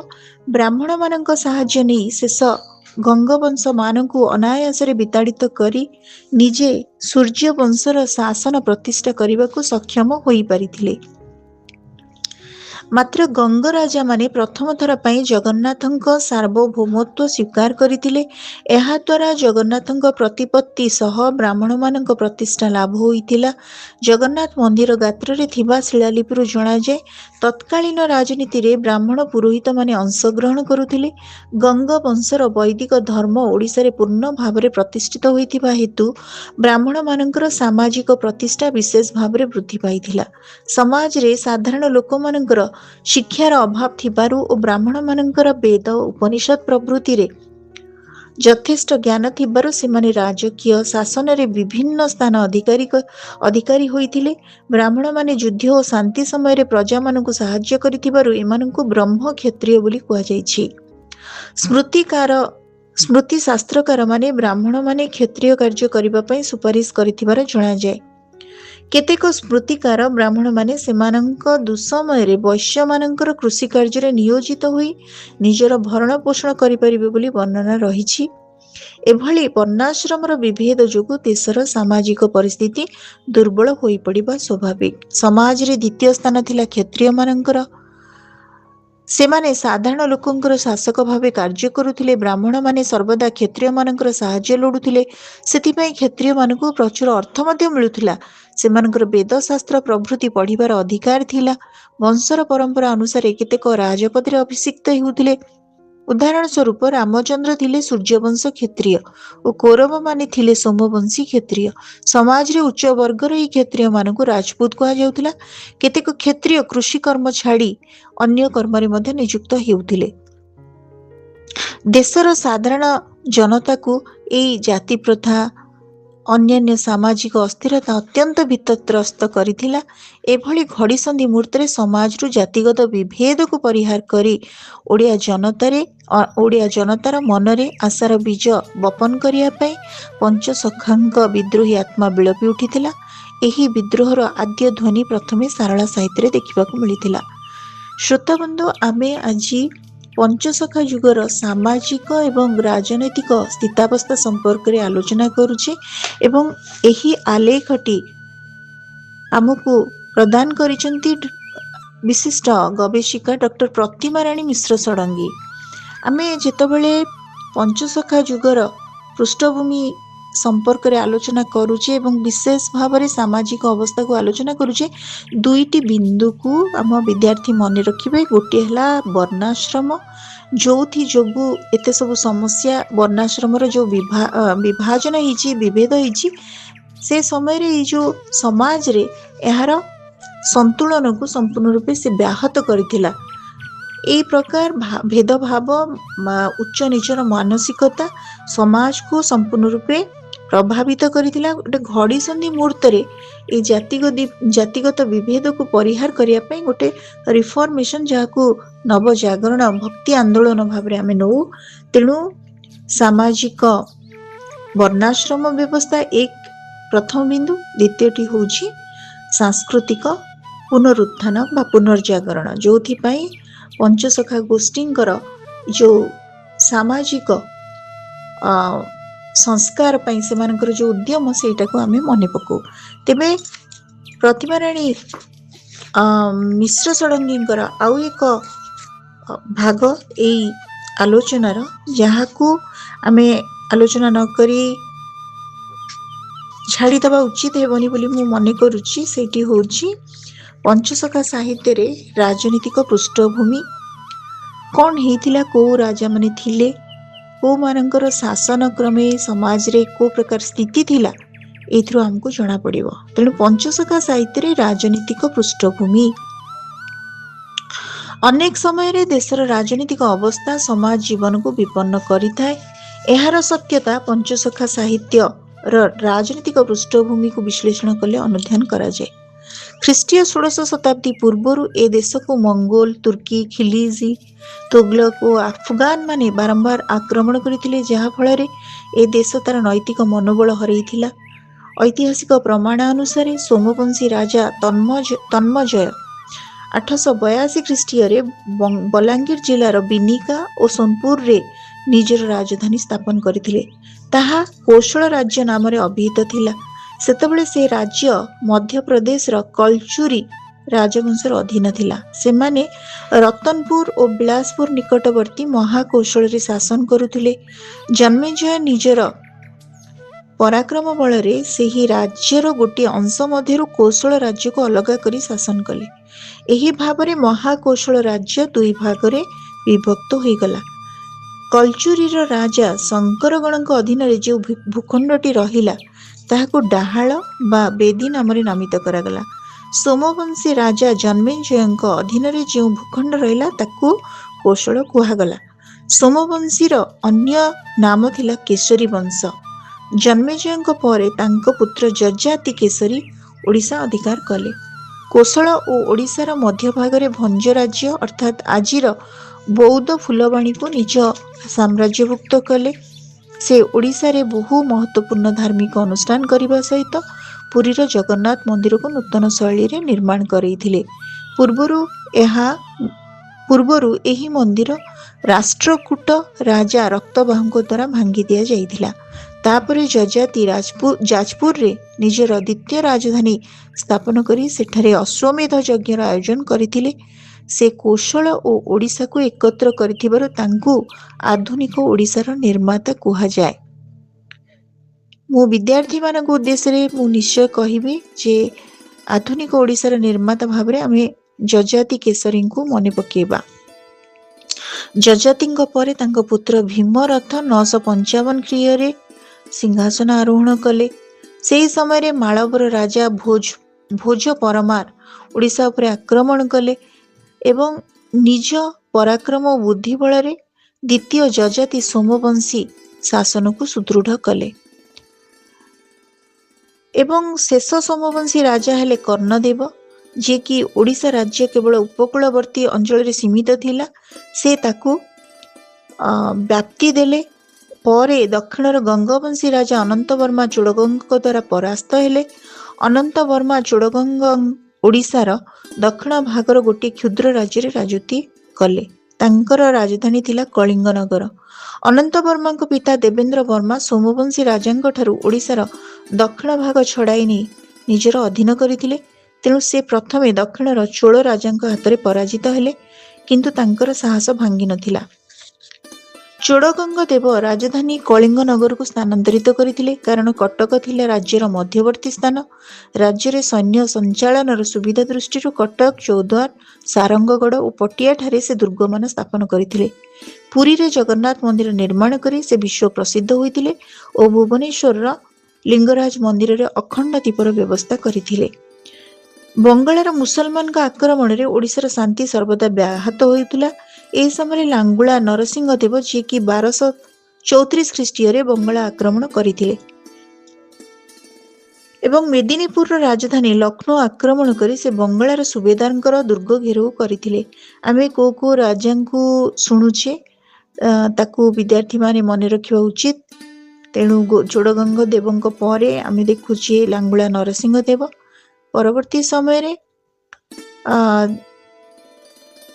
ବ୍ରାହ୍ମଣମାନଙ୍କ ସାହାଯ୍ୟ ନେଇ ଶେଷ ଗଙ୍ଗବଂଶମାନଙ୍କୁ ଅନାୟାସରେ ବିତାଡ଼ିତ କରି ନିଜେ ସୂର୍ଯ୍ୟବଂଶର ଶାସନ ପ୍ରତିଷ୍ଠା କରିବାକୁ ସକ୍ଷମ ହୋଇପାରିଥିଲେ। ମାତ୍ର ଗଙ୍ଗରାଜାମାନେ ପ୍ରଥମ ଥର ପାଇଁ ଜଗନ୍ନାଥଙ୍କ ସାର୍ବଭୌମତ୍ୱ ସ୍ୱୀକାର କରିଥିଲେ। ଏହାଦ୍ୱାରା ଜଗନ୍ନାଥଙ୍କ ପ୍ରତିପତ୍ତି ସହ ବ୍ରାହ୍ମଣମାନଙ୍କ ପ୍ରତିଷ୍ଠା ଲାଭ ହୋଇଥିଲା। ଜଗନ୍ନାଥ ମନ୍ଦିର ଗାତ୍ରରେ ଥିବା ଶିଳାଲିପିରୁ ଜଣାଯାଏ ତତ୍କାଳୀନ ରାଜନୀତିରେ ବ୍ରାହ୍ମଣ ପୁରୋହିତମାନେ ଅଂଶଗ୍ରହଣ କରୁଥିଲେ। ଗଙ୍ଗବଂଶର ବୈଦିକ ଧର୍ମ ଓଡ଼ିଶାରେ ପୂର୍ଣ୍ଣ ଭାବରେ ପ୍ରତିଷ୍ଠିତ ହୋଇଥିବା ହେତୁ ବ୍ରାହ୍ମଣମାନଙ୍କର ସାମାଜିକ ପ୍ରତିଷ୍ଠା ବିଶେଷ ଭାବରେ ବୃଦ୍ଧି ପାଇଥିଲା। ସମାଜରେ ସାଧାରଣ ଲୋକମାନଙ୍କର ଶିକ୍ଷାର ଅଭାବ ଥିବାରୁ ଓ ବ୍ରାହ୍ମଣମାନଙ୍କର ବେଦ ଉପନିଷଦ ପ୍ରଭୃତିରେ ଯଥେଷ୍ଟ ଜ୍ଞାନ ଥିବାରୁ ସେମାନେ ରାଜକୀୟ ଶାସନରେ ବିଭିନ୍ନ ସ୍ଥାନ ଅଧିକାରୀ ହୋଇଥିଲେ। ବ୍ରାହ୍ମଣମାନେ ଯୁଦ୍ଧ ଓ ଶାନ୍ତି ସମୟରେ ପ୍ରଜାମାନଙ୍କୁ ସାହାଯ୍ୟ କରିଥିବାରୁ ଏମାନଙ୍କୁ ବ୍ରହ୍ମ କ୍ଷତ୍ରିୟ ବୋଲି କୁହାଯାଇଛି। ସ୍ମୃତି ଶାସ୍ତ୍ରକାରମାନେ ବ୍ରାହ୍ମଣମାନେ କ୍ଷତ୍ରିୟ କାର୍ଯ୍ୟ କରିବା ପାଇଁ ସୁପାରିଶ କରିଥିବାର ଜଣାଯାଏ। କେତେକ ସ୍ମୃତିକାର ବ୍ରାହ୍ମଣମାନେ ସେମାନଙ୍କ ଦୁଃସମୟରେ ବୈଶ୍ୟମାନଙ୍କର କୃଷି କାର୍ଯ୍ୟରେ ନିୟୋଜିତ ହୋଇ ନିଜର ଭରଣ ପୋଷଣ କରିପାରିବେ ବୋଲି ବର୍ଣ୍ଣନା ରହିଛି। ଏଭଳି ବର୍ଣ୍ଣାଶ୍ରମର ବିଭେଦ ଯୋଗୁଁ ଦେଶର ସାମାଜିକ ପରିସ୍ଥିତି ଦୁର୍ବଳ ହୋଇପଡ଼ିବା ସ୍ୱାଭାବିକ। ସମାଜରେ ଦ୍ୱିତୀୟ ସ୍ଥାନ ଥିଲା କ୍ଷତ୍ରିୟମାନଙ୍କର। ସେମାନେ ସାଧାରଣ ଲୋକଙ୍କର ଶାସକ ଭାବେ କାର୍ଯ୍ୟ କରୁଥିଲେ। ବ୍ରାହ୍ମଣମାନେ ସର୍ବଦା କ୍ଷତ୍ରିୟମାନଙ୍କର ସାହାଯ୍ୟ ଲୋଡୁଥିଲେ। ସେଥିପାଇଁ କ୍ଷତ୍ରିୟମାନଙ୍କୁ ପ୍ରଚୁର ଅର୍ଥ ମଧ୍ୟ ମିଳୁଥିଲା। ସେମାନଙ୍କର ବେଦଶାସ୍ତ୍ର ପ୍ରଭୃତି ପଢ଼ିବାର ଅଧିକାର ଥିଲା। ବଂଶର ପରମ୍ପରା ଅନୁସାରେ କେତେକ ରାଜପଦରେ ଅଭିଷିକ୍ତ ହେଉଥିଲେ। ଉଦାହରଣ ସ୍ୱରୂପ ରାମଚନ୍ଦ୍ର ଥିଲେ ସୂର୍ଯ୍ୟବଂଶ କ୍ଷତ୍ରିୟ ଓ କୌରବମାନେ ଥିଲେ ସୋମବଂଶୀ କ୍ଷତ୍ରିୟ। ସମାଜରେ ଉଚ୍ଚ ବର୍ଗର ଏହି କ୍ଷତ୍ରିୟମାନଙ୍କୁ ରାଜପୁତ କୁହାଯାଉଥିଲା। କେତେକ କ୍ଷତ୍ରିୟ କୃଷି କର୍ମ ଛାଡ଼ି ଅନ୍ୟ କର୍ମରେ ମଧ୍ୟ ନିଯୁକ୍ତ ହେଉଥିଲେ। ଦେଶର ସାଧାରଣ ଜନତାକୁ ଏହି ଜାତି ପ୍ରଥା ଅନ୍ୟାନ୍ୟ ସାମାଜିକ ଅସ୍ଥିରତା ଅତ୍ୟନ୍ତ ଭୀତତ୍ରସ୍ତ କରିଥିଲା। ଏଭଳି ଘଡ଼ିସନ୍ଧି ମୁହୂର୍ତ୍ତରେ ସମାଜରୁ ଜାତିଗତ ବିଭେଦକୁ ପରିହାର କରି ଓଡ଼ିଆ ଜନତାର ମନରେ ଆଶାର ବୀଜ ବପନ କରିବା ପାଇଁ ପଞ୍ଚସଖାଙ୍କ ବିଦ୍ରୋହୀ ଆତ୍ମା ବିଳପି ଉଠିଥିଲା। ଏହି ବିଦ୍ରୋହର ଆଦ୍ୟ ଧ୍ୱନି ପ୍ରଥମେ ସାରଳା ସାହିତ୍ୟରେ ଦେଖିବାକୁ ମିଳିଥିଲା। ଶ୍ରୋତାବନ୍ଧୁ, ଆମେ ଆଜି ପଞ୍ଚସଖା ଯୁଗର ସାମାଜିକ ଏବଂ ରାଜନୈତିକ ସ୍ଥିତାବସ୍ଥା ସମ୍ପର୍କରେ ଆଲୋଚନା କରୁଛେ ଏବଂ ଏହି ଆଲେଖଟି ଆମକୁ ପ୍ରଦାନ କରିଛନ୍ତି ବିଶିଷ୍ଟ ଗବେଷିକା ଡକ୍ଟର ପ୍ରତିମାରାଣୀ ମିଶ୍ର ଷଡ଼ଙ୍ଗୀ। ଆମେ ଯେତେବେଳେ ପଞ୍ଚସଖା ଯୁଗର ପୃଷ୍ଠଭୂମି ସମ୍ପର୍କରେ ଆଲୋଚନା କରୁଛେ ଏବଂ ବିଶେଷ ଭାବରେ ସାମାଜିକ ଅବସ୍ଥାକୁ ଆଲୋଚନା କରୁଛେ, ଦୁଇଟି ବିନ୍ଦୁକୁ ଆମ ବିଦ୍ୟାର୍ଥୀ ମନେ ରଖିବେ। ଗୋଟିଏ ହେଲା ବର୍ଣ୍ଣାଶ୍ରମ, ଯୋଉଥି ଯୋଗୁଁ ଏତେ ସବୁ ସମସ୍ୟା, ବର୍ଣ୍ଣାଶ୍ରମର ଯେଉଁ ବିଭାଜନ ହେଇଛି, ବିଭେଦ ହେଇଛି, ସେ ସମୟରେ ଏଇ ଯେଉଁ ସମାଜରେ ଏହାର ସନ୍ତୁଳନକୁ ସମ୍ପୂର୍ଣ୍ଣ ରୂପେ ସେ ବ୍ୟାହତ କରିଥିଲା। এই ପ୍ରକାର ଭେଦଭାବ, ଉଚ୍ଚ ନିଚର ମାନସିକତା ସମାଜକୁ ସମ୍ପୂର୍ଣ୍ଣ ରୂପେ ପ୍ରଭାବିତ କରିଥିଲା। ଗୋଟେ ଘଡ଼ିସନ୍ଧି ମୁହୂର୍ତ୍ତରେ এই ଜାତିଗତ ବିଭେଦକୁ ପରିହାର କରିବା ପାଇଁ ଗୋଟେ ରିଫର୍ମେସନ, ଯାହାକୁ ନବଜାଗରଣ ଭକ୍ତି ଆନ୍ଦୋଳନ ଭାବରେ ଆମେ ନେଉ। ତେଣୁ ସାମାଜିକ ବର୍ଣ୍ଣାଶ୍ରମ ବ୍ୟବସ୍ଥା ଏକ ପ୍ରଥମ ବିନ୍ଦୁ। ଦ୍ୱିତୀୟଟି ହେଉଛି ସାଂସ୍କୃତିକ ପୁନରୁତ୍ଥାନ ବା ପୁନର୍ଜାଗରଣ, ଯେଉଁଥିପାଇଁ ପଞ୍ଚସଖା ଗୋଷ୍ଠୀଙ୍କର ଯେଉଁ ସାମାଜିକ ସଂସ୍କାର ପାଇଁ ସେମାନଙ୍କର ଯେଉଁ ଉଦ୍ୟମ, ସେଇଟାକୁ ଆମେ ମନେ ପକାଉ। ତେବେ ପ୍ରତିମାରାଣୀ ମିଶ୍ର ଷଡ଼ଙ୍ଗୀଙ୍କର ଆଉ ଏକ ଭାଗ ଏଇ ଆଲୋଚନାର, ଯାହାକୁ ଆମେ ଆଲୋଚନା ନ କରି ଛାଡ଼ିଦେବା ଉଚିତ ହେବନି ବୋଲି ମୁଁ ମନେ କରୁଛି, ସେଇଠି ହେଉଛି ପଞ୍ଚସଖା ସାହିତ୍ୟରେ ରାଜନୀତିକ ପୃଷ୍ଠଭୂମି କ'ଣ ହେଇଥିଲା, କେଉଁ ରାଜାମାନେ ଥିଲେ, କେଉଁମାନଙ୍କର ଶାସନ କ୍ରମେ ସମାଜରେ କେଉଁ ପ୍ରକାର ସ୍ଥିତି ଥିଲା, ଏଇଥିରୁ ଆମକୁ ଜଣାପଡ଼ିବ। ତେଣୁ ପଞ୍ଚସଖା ସାହିତ୍ୟରେ ରାଜନୀତିକ ପୃଷ୍ଠଭୂମି। ଅନେକ ସମୟରେ ଦେଶର ରାଜନୈତିକ ଅବସ୍ଥା ସମାଜ ଜୀବନକୁ ବିପନ୍ନ କରିଥାଏ। ଏହାର ସତ୍ୟତା ପଞ୍ଚସଖା ସାହିତ୍ୟର ରାଜନୈତିକ ପୃଷ୍ଠଭୂମିକୁ ବିଶ୍ଳେଷଣ କଲେ ଅନୁଧ୍ୟାନ କରାଯାଏ। ଖ୍ରୀଷ୍ଟୀୟ 16ଶ ଶତାବ୍ଦୀ ପୂର୍ବରୁ ଏ ଦେଶକୁ ମଙ୍ଗୋଲ, ତୁର୍କୀ, ଖିଲିଜି, ତୁଗଲକ ଓ ଆଫଗାନ ମାନେ ବାରମ୍ବାର ଆକ୍ରମଣ କରିଥିଲେ, ଯାହାଫଳରେ ଏ ଦେଶ ତାର ନୈତିକ ମନୋବଳ ହରାଇଥିଲା। ଐତିହାସିକ ପ୍ରମାଣ ଅନୁସାରେ ସୋମବଂଶୀ ରାଜା ତନ୍ମଜୟ 882 ଖ୍ରୀଷ୍ଟୀୟରେ ବଲାଙ୍ଗୀର ଜିଲ୍ଲାର ବିନିକା ଓ ସୋନପୁରରେ ନିଜର ରାଜଧାନୀ ସ୍ଥାପନ କରିଥିଲେ। ତାହା କୋଶଳ ରାଜ୍ୟ ନାମରେ ଅଭିହିତ ଥିଲା। ସେତେବେଳେ ସେ ରାଜ୍ୟ ମଧ୍ୟପ୍ରଦେଶର କଲଚୁରୀ ରାଜବଂଶର ଅଧୀନ ଥିଲା। ସେମାନେ ରତନପୁର ଓ ବିଳାସପୁର ନିକଟବର୍ତ୍ତୀ ମହାକୌଶଳରେ ଶାସନ କରୁଥିଲେ। ଜନ୍ମେଜୟ ନିଜର ପରାକ୍ରମ ବଳରେ ସେହି ରାଜ୍ୟର ଗୋଟିଏ ଅଂଶ ମଧ୍ୟରୁ କୌଶଳ ରାଜ୍ୟକୁ ଅଲଗା କରି ଶାସନ କଲେ। ଏହି ଭାବରେ ମହାକୌଶଳ ରାଜ୍ୟ ଦୁଇ ଭାଗରେ ବିଭକ୍ତ ହୋଇଗଲା। କଲଚୁରୀର ରାଜା ଶଙ୍କରଗଣଙ୍କ ଅଧୀନରେ ଯେଉଁ ଭୂଖଣ୍ଡଟି ରହିଲା, ତାହାକୁ ଡାହାଳ ବା ବେଦୀ ନାମରେ ନାମିତ କରାଗଲା। ସୋମବଂଶୀ ରାଜା ଜନ୍ମେଜୟଙ୍କ ଅଧୀନରେ ଯେଉଁ ଭୂଖଣ୍ଡ ରହିଲା, ତାକୁ କୌଶଳ କୁହାଗଲା। ସୋମବଂଶୀର ଅନ୍ୟ ନାମ ଥିଲା କେଶରୀ ବଂଶ। ଜନ୍ମେଜୟଙ୍କ ପରେ ତାଙ୍କ ପୁତ୍ର ଯଯାତି କେଶରୀ ଓଡ଼ିଶା ଅଧିକାର କଲେ। କୋଶଳ ଓ ଓଡ଼ିଶାର ମଧ୍ୟଭାଗରେ ଭଞ୍ଜ ରାଜ୍ୟ ଅର୍ଥାତ୍ ଆଜିର ବୌଦ୍ଧ ଫୁଲବାଣୀକୁ ନିଜ ସାମ୍ରାଜ୍ୟଭୁକ୍ତ କଲେ। ସେ ଓଡ଼ିଶାରେ ବହୁ ମହତ୍ତ୍ୱପୂର୍ଣ୍ଣ ଧାର୍ମିକ ଅନୁଷ୍ଠାନ କରିବା ସହିତ ପୁରୀର ଜଗନ୍ନାଥ ମନ୍ଦିରକୁ ନୂତନ ଶୈଳୀରେ ନିର୍ମାଣ କରାଇଥିଲେ। ପୂର୍ବରୁ ଏହି ମନ୍ଦିର ରାଷ୍ଟ୍ରକୂଟ ରାଜା ରକ୍ତବାହୁଙ୍କ ଦ୍ୱାରା ଭାଙ୍ଗି ଦିଆଯାଇଥିଲା। ତାପରେ ଯଯାତି ଯାଜପୁରରେ ନିଜର ଦ୍ୱିତୀୟ ରାଜଧାନୀ ସ୍ଥାପନ କରି ସେଠାରେ ଅଶ୍ୱମେଧ ଯଜ୍ଞର ଆୟୋଜନ କରିଥିଲେ। ସେ କୋଶଳ ଓ ଓଡ଼ିଶାକୁ ଏକତ୍ର କରିଥିବାରୁ ତାଙ୍କୁ ଆଧୁନିକ ଓଡ଼ିଶାର ନିର୍ମାତା କୁହାଯାଏ। ମୁଁ ବିଦ୍ୟାର୍ଥୀମାନଙ୍କ ଉଦ୍ଦେଶ୍ୟରେ ମୁଁ ନିଶ୍ଚୟ କହିବି ଯେ ଆଧୁନିକ ଓଡ଼ିଶାର ନିର୍ମାତା ଭାବରେ ଆମେ ଯଯାତି କେଶରୀଙ୍କୁ ମନେ ପକାଇବା। ଯଯାତିଙ୍କ ପରେ ତାଙ୍କ ପୁତ୍ର ଭୀମରଥ 955 ଖ୍ରୀୟରେ ସିଂହାସନ ଆରୋହଣ କଲେ। ସେହି ସମୟରେ ମାଳବର ରାଜା ଭୋଜ ପରମାର ଓଡ଼ିଶା ଉପରେ ଆକ୍ରମଣ କଲେ ଏବଂ ନିଜ ପରାକ୍ରମ ଓ ବୁଦ୍ଧି ବଳରେ ଦ୍ୱିତୀୟ ଯଯାତି ସୋମବଂଶୀ ଶାସନକୁ ସୁଦୃଢ଼ କଲେ। ଏବଂ ଶେଷ ସୋମବଂଶୀ ରାଜା ହେଲେ କର୍ଣ୍ଣଦେବ, ଯିଏକି ଓଡ଼ିଶା ରାଜ୍ୟ କେବଳ ଉପକୂଳବର୍ତ୍ତୀ ଅଞ୍ଚଳରେ ସୀମିତ ଥିଲା। ସେ ତାକୁ ବ୍ୟାପ୍ତି ଦେଲେ। ପରେ ଦକ୍ଷିଣର ଗଙ୍ଗବଂଶୀ ରାଜା ଅନନ୍ତ ବର୍ମା ଚୋଡ଼ଗଙ୍ଗଙ୍କ ଦ୍ୱାରା ପରାସ୍ତ ହେଲେ। ଅନନ୍ତ ବର୍ମା ଚୋଡ଼ଗଙ୍ଗ ଓଡ଼ିଶାର ଦକ୍ଷିଣ ଭାଗର ଗୋଟିଏ କ୍ଷୁଦ୍ର ରାଜ୍ୟରେ ରାଜୁତି କଲେ। ତାଙ୍କର ରାଜଧାନୀ ଥିଲା କଳିଙ୍ଗନଗର। ଅନନ୍ତ ବର୍ମାଙ୍କ ପିତା ଦେବେନ୍ଦ୍ର ବର୍ମା ସୋମବଂଶୀ ରାଜାଙ୍କ ଠାରୁ ଓଡ଼ିଶାର ଦକ୍ଷିଣ ଭାଗ ଛଡ଼ାଇ ନେଇ ନିଜର ଅଧୀନ କରିଥିଲେ। ତେଣୁ ସେ ପ୍ରଥମେ ଦକ୍ଷିଣର ଚୋଳ ରାଜାଙ୍କ ହାତରେ ପରାଜିତ ହେଲେ, କିନ୍ତୁ ତାଙ୍କର ସାହସ ଭାଙ୍ଗି ନଥିଲା। ଚୋଡ଼ଗଙ୍ଗ ଦେବ ରାଜଧାନୀ କଳିଙ୍ଗନଗରକୁ ସ୍ଥାନାନ୍ତରିତ କରିଥିଲେ, କାରଣ କଟକ ଥିଲା ରାଜ୍ୟର ମଧ୍ୟବର୍ତ୍ତୀ ସ୍ଥାନ। ରାଜ୍ୟରେ ସୈନ୍ୟ ସଞ୍ଚାଳନର ସୁବିଧା ଦୃଷ୍ଟିରୁ କଟକ, ଚୌଦ୍ୱାର, ସାରଙ୍ଗଗଡ଼ ଓ ପଟିଆଠାରେ ସେ ଦୁର୍ଗମାନ ସ୍ଥାପନ କରିଥିଲେ। ପୁରୀରେ ଜଗନ୍ନାଥ ମନ୍ଦିର ନିର୍ମାଣ କରି ସେ ବିଶ୍ୱ ପ୍ରସିଦ୍ଧ ହୋଇଥିଲେ ଓ ଭୁବନେଶ୍ୱରର ଲିଙ୍ଗରାଜ ମନ୍ଦିରରେ ଅଖଣ୍ଡ ଦୀପର ବ୍ୟବସ୍ଥା କରିଥିଲେ। ବଙ୍ଗଳାର ମୁସଲମାନଙ୍କ ଆକ୍ରମଣରେ ଓଡ଼ିଶାର ଶାନ୍ତି ସର୍ବଦା ବ୍ୟାହତ ହେଉଥିଲା। ଏହି ସମୟରେ ଲାଙ୍ଗୁଳା ନରସିଂହ ଦେବ, ଯିଏକି 1234 ଖ୍ରୀଷ୍ଟୀୟରେ ବଙ୍ଗଳା ଆକ୍ରମଣ କରିଥିଲେ ଏବଂ ମେଦିନୀପୁରର ରାଜଧାନୀ ଲକ୍ଷ୍ନୌ ଆକ୍ରମଣ କରି ସେ ବଙ୍ଗଳାର ସୁବେଦାରଙ୍କର ଦୁର୍ଗ ଘେରାଉ କରିଥିଲେ। ଆମେ କୋଉ ରାଜାଙ୍କୁ ଶୁଣୁଛେ, ତାକୁ ବିଦ୍ୟାର୍ଥୀମାନେ ମନେ ରଖିବା ଉଚିତ। ତେଣୁ ଚୋଡ଼ଗଙ୍ଗ ଦେବଙ୍କ ପରେ ଆମେ ଦେଖୁଛେ ଲାଙ୍ଗୁଳା ନରସିଂହ ଦେବ। ପରବର୍ତ୍ତୀ ସମୟରେ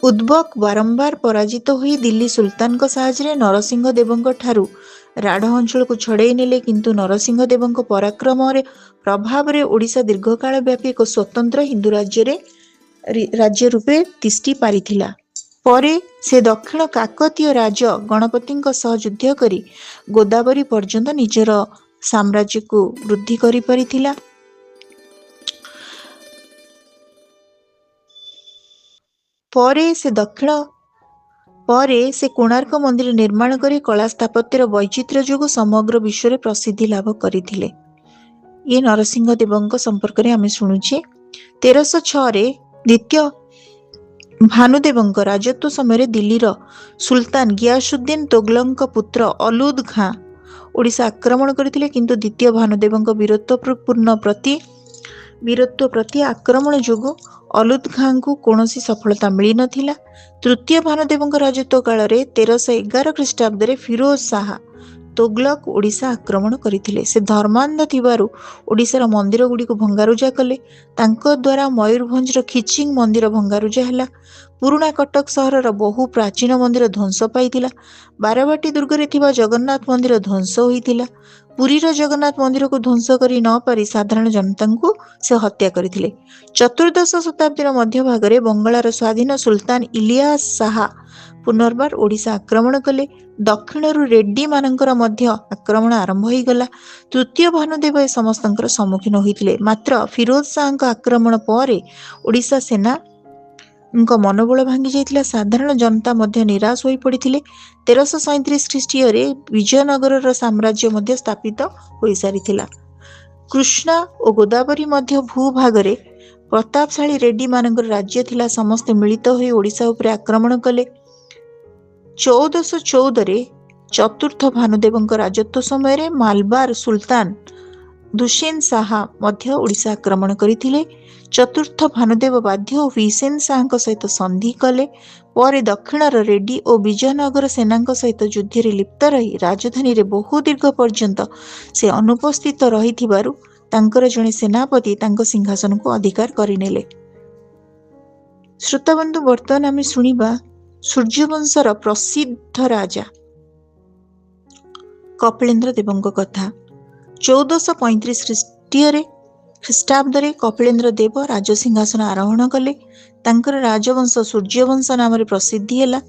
ଉଦ୍ବକ ବାରମ୍ବାର ପରାଜିତ ହୋଇ ଦିଲ୍ଲୀ ସୁଲତାନଙ୍କ ସାହାଯ୍ୟରେ ନରସିଂହ ଦେବଙ୍କ ଠାରୁ ରାଢ଼ ଅଞ୍ଚଳକୁ ଛଡ଼ାଇ ନେଲେ, କିନ୍ତୁ ନରସିଂହ ଦେବଙ୍କ ପରାକ୍ରମରେ ପ୍ରଭାବରେ ଓଡ଼ିଶା ଦୀର୍ଘକାଳ ବ୍ୟାପୀ ଏକ ସ୍ୱତନ୍ତ୍ର ହିନ୍ଦୁ ରାଜ୍ୟ ରୂପେ ତିଷ୍ଠି ପାରିଥିଲା। ପରେ ସେ ଦକ୍ଷିଣ କାକତୀୟ ରାଜ ଗଣପତିଙ୍କ ସହ ଯୁଦ୍ଧ କରି ଗୋଦାବରୀ ପର୍ଯ୍ୟନ୍ତ ନିଜର ସାମ୍ରାଜ୍ୟକୁ ବୃଦ୍ଧି କରିପାରିଥିଲା। ପରେ ସେ କୋଣାର୍କ ମନ୍ଦିର ନିର୍ମାଣ କରି କଳା ସ୍ଥାପତ୍ୟର ବୈଚିତ୍ର୍ୟ ଯୋଗୁଁ ସମଗ୍ର ବିଶ୍ୱରେ ପ୍ରସିଦ୍ଧି ଲାଭ କରିଥିଲେ। ଇଏ ନରସିଂହ ଦେବଙ୍କ ସମ୍ପର୍କରେ ଆମେ ଶୁଣୁଛେ। 1306ରେ ଦ୍ୱିତୀୟ ଭାନୁଦେବଙ୍କ ରାଜତ୍ୱ ସମୟରେ ଦିଲ୍ଲୀର ସୁଲତାନ ଗିୟାସୁଦ୍ଦିନ ତୋଗଲକଙ୍କ ପୁତ୍ର ଅଲୁଦ ଖାଁ ଓଡ଼ିଶା ଆକ୍ରମଣ କରିଥିଲେ, କିନ୍ତୁ ଦ୍ୱିତୀୟ ଭାନୁଦେବଙ୍କ ବୀରତ୍ୱ ପ୍ରତି ଆକ୍ରମଣ ଯୋଗୁଁ ଅଲୁଦ ଖାଁଙ୍କୁ କୌଣସି ସଫଳତା ମିଳିନଥିଲା। ତୃତୀୟ ଭାନୁଦେବଙ୍କ ରାଜତ୍ୱ କାଳରେ 1311 ଖ୍ରୀଷ୍ଟାବ୍ଦରେ ଫିରୋଜ ଶାହ ତୋଗଲକ ଓଡ଼ିଶା ଆକ୍ରମଣ କରିଥିଲେ। ସେ ଧର୍ମାନ୍ଧ ଥିବାରୁ ଓଡ଼ିଶାର ମନ୍ଦିରଗୁଡ଼ିକୁ ଭଙ୍ଗାରୁଜା କଲେ। ତାଙ୍କ ଦ୍ୱାରା ମୟୂରଭଞ୍ଜର ଖିଚିଙ୍ଗ ମନ୍ଦିର ଭଙ୍ଗାରୁଜା ହେଲା। ପୁରୁଣା କଟକ ସହରର ବହୁ ପ୍ରାଚୀନ ମନ୍ଦିର ଧ୍ୱଂସ ପାଇଥିଲା। ବାରବାଟୀ ଦୁର୍ଗରେ ଥିବା ଜଗନ୍ନାଥ ମନ୍ଦିର ଧ୍ୱଂସ ହୋଇଥିଲା। ପୁରୀର ଜଗନ୍ନାଥ ମନ୍ଦିରକୁ ଧ୍ୱଂସ କରି ନ ପାରି ସାଧାରଣ ଜନତାଙ୍କୁ ସେ ହତ୍ୟା କରିଥିଲେ। ଚତୁର୍ଦ୍ଦଶ ଶତାବ୍ଦୀର ମଧ୍ୟଭାଗରେ ବଙ୍ଗଳାର ସ୍ୱାଧୀନ ସୁଲତାନ ଇଲିୟାସ ଶାହା ପୁନର୍ବାର ଓଡ଼ିଶା ଆକ୍ରମଣ କଲେ। ଦକ୍ଷିଣରୁ ରେଡ୍ଡି ମାନଙ୍କର ମଧ୍ୟ ଆକ୍ରମଣ ଆରମ୍ଭ ହୋଇଗଲା। ତୃତୀୟ ଭାନୁଦେବ ଏ ସମସ୍ତଙ୍କର ସମ୍ମୁଖୀନ ହୋଇଥିଲେ। ମାତ୍ର ଫିରୋଜ ଶାହଙ୍କ ଆକ୍ରମଣ ପରେ ଓଡ଼ିଶା ସେନାଙ୍କ ମନୋବଳ ଭାଙ୍ଗି ଯାଇଥିଲା। ସାଧାରଣ ଜନତା ମଧ୍ୟ ନିରାଶ ହୋଇପଡ଼ିଥିଲେ। 1337 ଖ୍ରୀଷ୍ଟୀୟରେ ବିଜୟନଗରର ସାମ୍ରାଜ୍ୟ ମଧ୍ୟ ସ୍ଥାପିତ ହୋଇସାରିଥିଲା। କୃଷ୍ଣା ଓ ଗୋଦାବରୀ ମଧ୍ୟ ଭୂଭାଗରେ ପ୍ରତାପଶାଳୀ ରେଡ୍ଡି ମାନଙ୍କର ରାଜ୍ୟ ଥିଲା। ସମସ୍ତେ ମିଳିତ ହୋଇ ଓଡ଼ିଶା ଉପରେ ଆକ୍ରମଣ କଲେ। 1414ରେ ଚତୁର୍ଥ ଭାନୁଦେବଙ୍କ ରାଜତ୍ୱ ସମୟରେ ମାଲବାର ସୁଲତାନ ଦୁଷେନ ଶାହା ମଧ୍ୟ ଓଡ଼ିଶା ଆକ୍ରମଣ କରିଥିଲେ। ଚତୁର୍ଥ ଭାନୁଦେବ ବାଧ୍ୟ ହୋଇ ହୁଇସେନ ଶାହାଙ୍କ ସହିତ ସନ୍ଧି କଲେ। ପରେ ଦକ୍ଷିଣର ରେଡ୍ଡି ଓ ବିଜୟନଗର ସେନାଙ୍କ ସହିତ ଯୁଦ୍ଧରେ ଲିପ୍ତ ରହି ରାଜଧାନୀରେ ବହୁ ଦୀର୍ଘ ପର୍ଯ୍ୟନ୍ତ ସେ ଅନୁପସ୍ଥିତ ରହିଥିବାରୁ ତାଙ୍କର ଜଣେ ସେନାପତି ତାଙ୍କ ସିଂହାସନକୁ ଅଧିକାର କରିନେଲେ। ଶ୍ରୋତାବନ୍ଧୁ, ବର୍ତ୍ତମାନ ଆମେ ଶୁଣିବା ସୂର୍ଯ୍ୟବଂଶର ପ୍ରସିଦ୍ଧ ରାଜା କପିଳେନ୍ଦ୍ର ଦେବଙ୍କ କଥା। 1435 ଖ୍ରୀଷ୍ଟାବ୍ଦରେ କପିଳେନ୍ଦ୍ର ଦେବ ରାଜସିଂହାସନ ଆରୋହଣ କଲେ। ତାଙ୍କର ରାଜବଂଶ ସୂର୍ଯ୍ୟବଂଶ ନାମରେ ପ୍ରସିଦ୍ଧି ହେଲା।